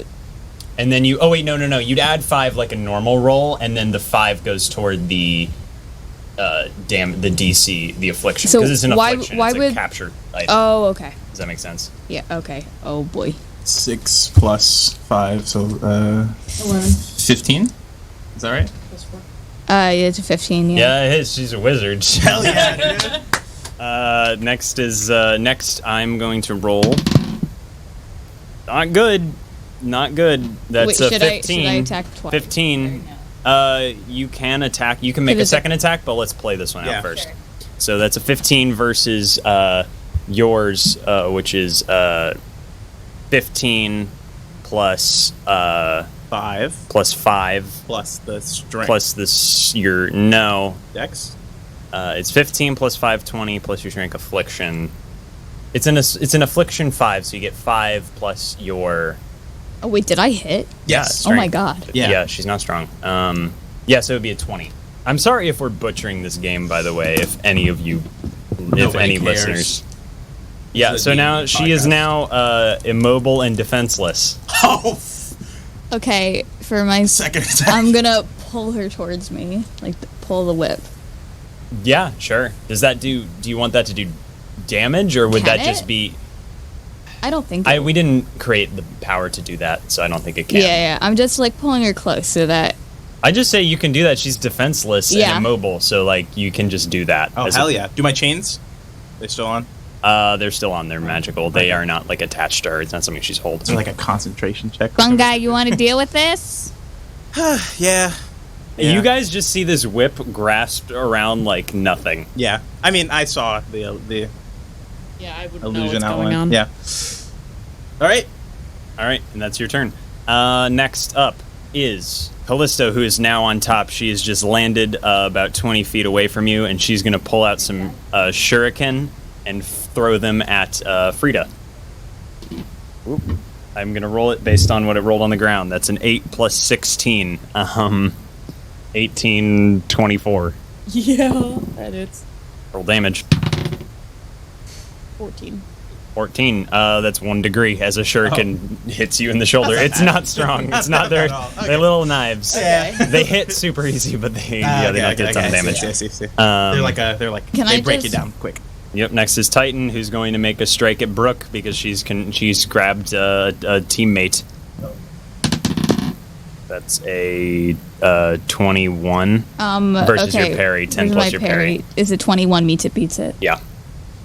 And then oh wait, no. You'd add 5 like a normal roll, and then the 5 goes toward the the DC, the affliction, So because it's an affliction. why it's would? a captured item. Oh, okay. Does that make sense? Yeah. Okay. Oh boy. 6 plus 5, so 15. Is that right? It's a 15. Yeah. Yeah, it is. She's a wizard. Hell yeah, dude. Next I'm going to roll. Not good. That's Wait, a 15. should I attack twice? 15. You can attack. You can make a second attack, but let's play this one out first. Sure. So that's a 15 versus yours, which is 15 plus 5 plus 5 plus the strength plus this your dex. It's 15 plus 5, 20 plus your strength affliction. It's an affliction 5, so you get 5 plus your. Oh wait, did I hit? Yes. Oh my god. Yeah, she's not strong. So it would be a 20. I'm sorry if we're butchering this game, by the way, if any of you, if any cares. listeners. Yeah, so now she is now immobile and defenseless. Oh, Okay, for my second attack. I'm gonna pull her towards me, like pull the whip. Yeah, sure. Does that do you want that to do damage, or would Can that just it? be... I don't think. we didn't create the power to do that, so I don't think it can. Yeah. I'm just like pulling her close so that. I just say you can do that. She's defenseless Yeah. and immobile, so like you can just do that. Oh, hell yeah. Do my chains? They still on? They're still on. They're magical. They are not like attached to her. It's not something she's holding. Is there like a concentration check? Fungi, you want to deal with this? Yeah. You guys just see this whip grasped around like nothing. Yeah. I mean, I saw the Yeah, I would know illusion what's outline. going on. Yeah. All right. All right, and that's your turn. Next up is Callisto, who is now on top. She has just landed about 20 feet away from you, and she's going to pull out some shuriken and throw them at Frida. Oop. I'm going to roll it based on what it rolled on the ground. That's an 8 plus 16. 18, 24. Yeah, that is. Roll damage. 14. 14. That's 1 degree as a shuriken hits you in the shoulder. It's not strong. It's not their. At all. Okay. They're little knives. Yeah. They hit super easy, but they don't get a ton of damage. I see. Um, They're like Can they I break just- you down quick. Yep. Next is Titan, who's going to make a strike at Brooke because she's grabbed a teammate. That's a 21 versus okay. your parry. 10 Where's plus my your parry. Is it 21 meets it beats it? Yeah.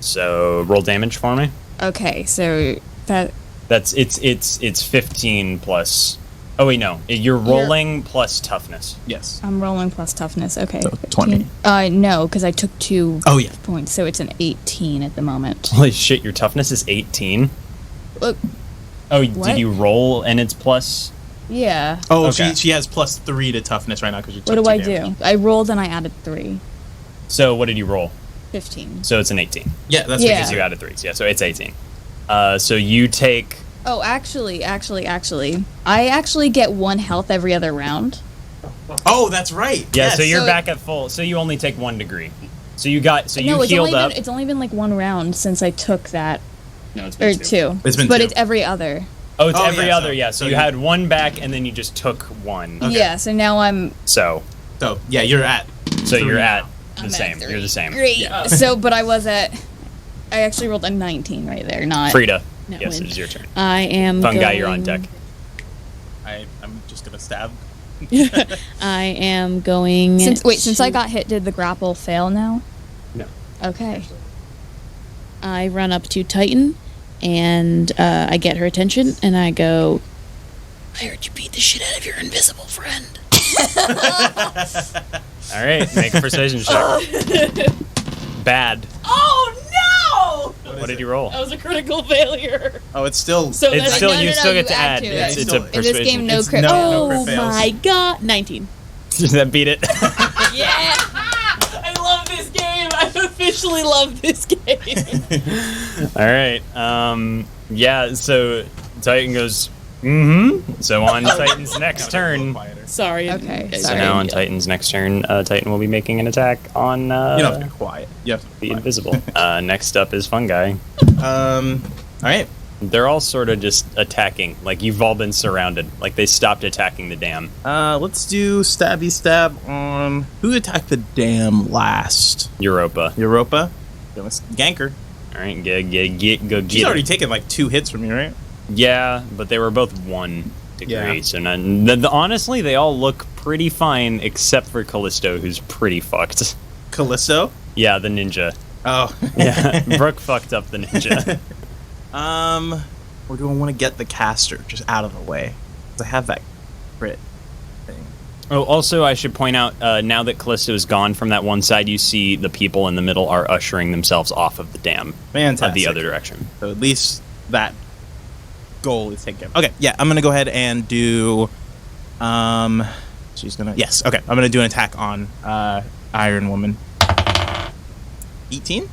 So roll damage for me. Okay, so that. That's it's 15 plus. Oh wait, no. You're rolling plus toughness. Yes. I'm rolling plus toughness. Okay. So 15. 20. No, because I took 2 Oh yeah. points, so it's an 18 at the moment. Holy shit! Your toughness is 18. Look, Oh, What? did you roll and it's plus? yeah. Oh, Okay. she has +3 to toughness right now because you took What do 2 I damage. do? I rolled and I added 3. So what did you roll? 15. So it's an 18 Yeah, that's Yeah. because you added 3s. Yeah, so it's 18. So you take. Oh, actually, I actually get 1 health every other round. Oh, that's right. Yeah, Yes. so you're So- back at full. So you only take 1 degree. So you got. So you No, it's healed only up. been it's only been like 1 round since I took that, No, it's or been 2. It's been but 2. it's every other. Oh, it's Oh, every yeah, other. so- Yeah, so so you you- had 1 back and then you just took 1. Okay. Yeah, so now I'm. So So yeah, you're at. so 3 you're now. at the I'm at same. 3. You're the same. Great. Yeah. So, but I was at. I actually rolled a 19 right there, not. Frida. No, Yes, win. it is your turn. I am Fungi, you're on deck. I'm just gonna stab. I am going. Since I got hit, did the grapple fail now? No. Okay. I run up to Titan, and I get her attention, and I go, I heard you beat the shit out of your invisible friend. All right, make a persuasion check. Bad. Oh, no! What did you roll? That was a critical failure. Oh, it's still. So It's that's still no, you no, still no, get to you add. add to It's, it. it's a In persuasion. In this game, no It's crit. no- Oh crit fails. my god. 19. That beat it. Yeah! I love this game. I officially love this game. All right. Yeah. So Titan goes. So on Titan's next turn. Sorry. Okay, guys. So sorry. now on Titan's next turn, Titan will be making an attack on You don't have to be quiet. You have to the be quiet. invisible. Next up is Fungi. All right. They're all sort of just attacking. Like you've all been surrounded. Like they stopped attacking the dam. Let's do stabby stab on who attacked the dam last. Europa. Europa. Then let's gank her. All right, go get She's her. already taken like 2 hits from me, right? Yeah, but they were both 1 degree. Yeah. So none, honestly, they all look pretty fine except for Callisto, who's pretty fucked. Callisto. Yeah, the ninja. Oh. Yeah, Brooke fucked up the ninja. Or do I want to get the caster just out of the way? 'Cause I have that crit thing. Oh, also, I should point out, now that Callisto is gone from that one side, you see the people in the middle are ushering themselves off of the dam. Fantastic. The other direction. So at least that goal is taken care of. Okay, yeah, I'm gonna go ahead and do. She's gonna. Yes, okay. I'm gonna do an attack on Iron Woman. 18.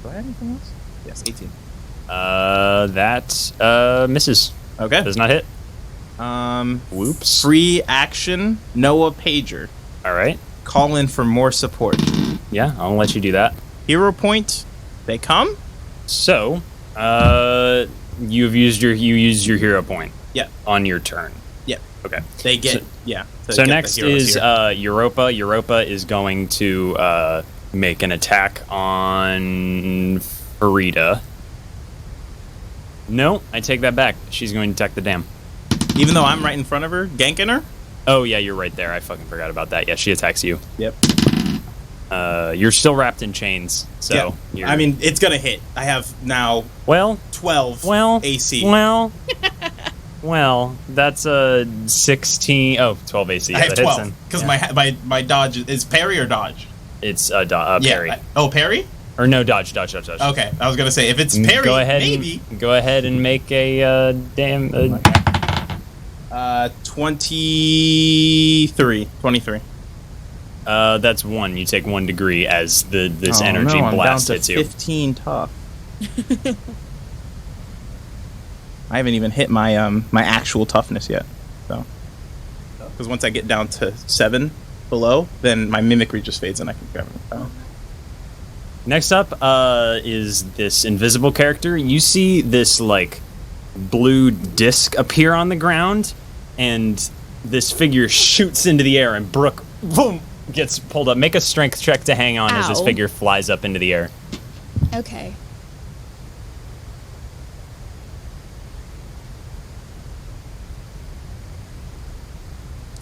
Do I have anything else? Yes, 18. That misses. Okay. Does not hit. Whoops. Free action. Noah Pager. All right. Call in for more support. Yeah, I'll let you do that. Hero point. They come. So, you used your hero point. Yeah. On your turn. Yeah. Okay. They get. So- yeah. to So get the next heroes is here. Europa. Europa is going to make an attack on Farida. No, I take that back. She's going to attack the dam. Even though I'm right in front of her, ganking her. Oh yeah, you're right there. I fucking forgot about that. Yeah, she attacks you. Yep. You're still wrapped in chains, so Yeah. you're, I mean, it's gonna hit. I have now well, 12 well, AC. well, that's a 16. Oh, 12 AC. I Yeah, have that hits 12 then. because Yeah. my dodge is parry or dodge. It's parry. Parry. Or no, dodge. Okay, I was gonna say if it's parry, Go ahead. maybe. Go ahead and make a damn. 23. That's 1. You take 1 degree as this energy I'm blast down hits to you. 15 tough. I haven't even hit my my actual toughness yet. So, because once I get down to 7 below, then my mimicry just fades and I can grab it. Oh. Next up is this invisible character. You see this like blue disc appear on the ground, and this figure shoots into the air, and Brooke, boom, gets pulled up. Make a strength check to hang on as this Ow. figure flies up into the air. Okay.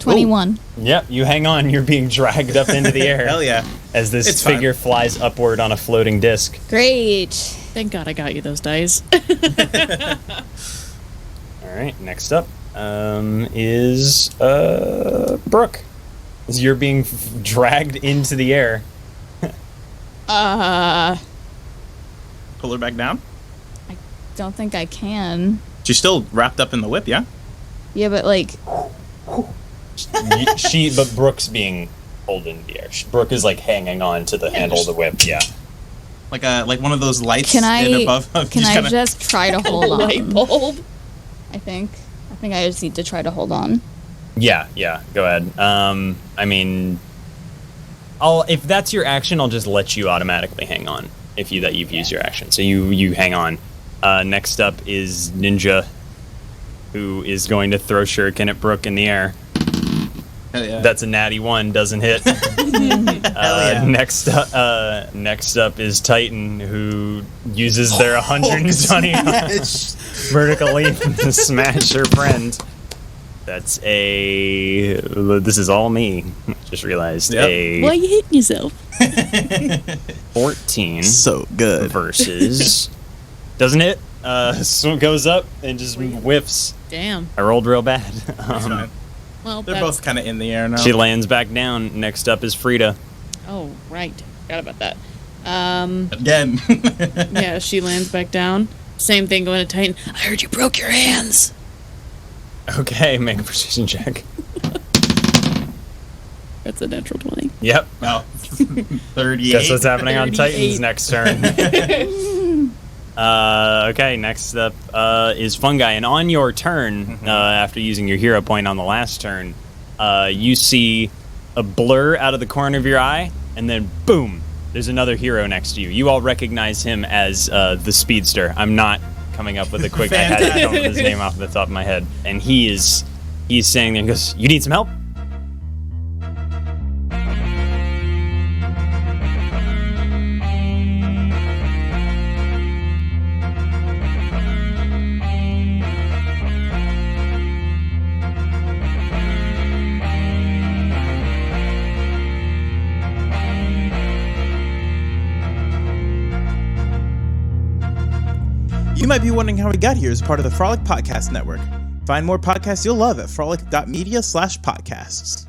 Ooh. 21. Yep, you hang on. You're being dragged up into the air. Hell yeah. As this It's fine. figure flies upward on a floating disc. Great. Thank God I got you those dice. All right, next up is Brooke. As you're being dragged into the air. Pull her back down. Don't think I can. She's still wrapped up in the whip, yeah? Yeah, but like, But Brooke's being pulled into the air. Brooke is like hanging on to the handle of the whip. Yeah. Like one of those lights can I? above. Can I just try to hold Light on? bulb. I think I just need to try to hold on. Yeah. Go ahead. I mean, if that's your action, I'll just let you automatically hang on. If you've used your action, so you hang on. Next up is Ninja, who is going to throw shuriken at Brooke in the air. Hell yeah. That's a natty 1, doesn't hit. yeah. Next up is Titan, who uses their 120 vertical leap to smash her friend. That's a... This is all me. Just realized. Yep. Why are you hitting yourself? 14 So good. versus... Doesn't it? So it goes up and just whiffs. Damn. I rolled real bad. That's fine. Well, They're both kind of in the air now. She lands back down. Next up is Frida. Oh, right. Forgot about that. Again. Yeah, she lands back down. Same thing going to Titan. I heard you broke your hands. Okay, make a precision check. That's a natural 20. Yep. No. 38. Guess what's happening on 38. Titan's next turn. Okay, next up is Fungi. And on your turn, after using your hero point on the last turn, you see a blur out of the corner of your eye, and then boom, there's another hero next to you. You all recognize him as the Speedster. I'm not coming up with a quick... I had to come up with his name off the top of my head. And he's saying there, he goes, "You need some help?" You might be wondering how we got here as part of the Frolic Podcast Network. Find more podcasts you'll love at frolic.media/podcasts.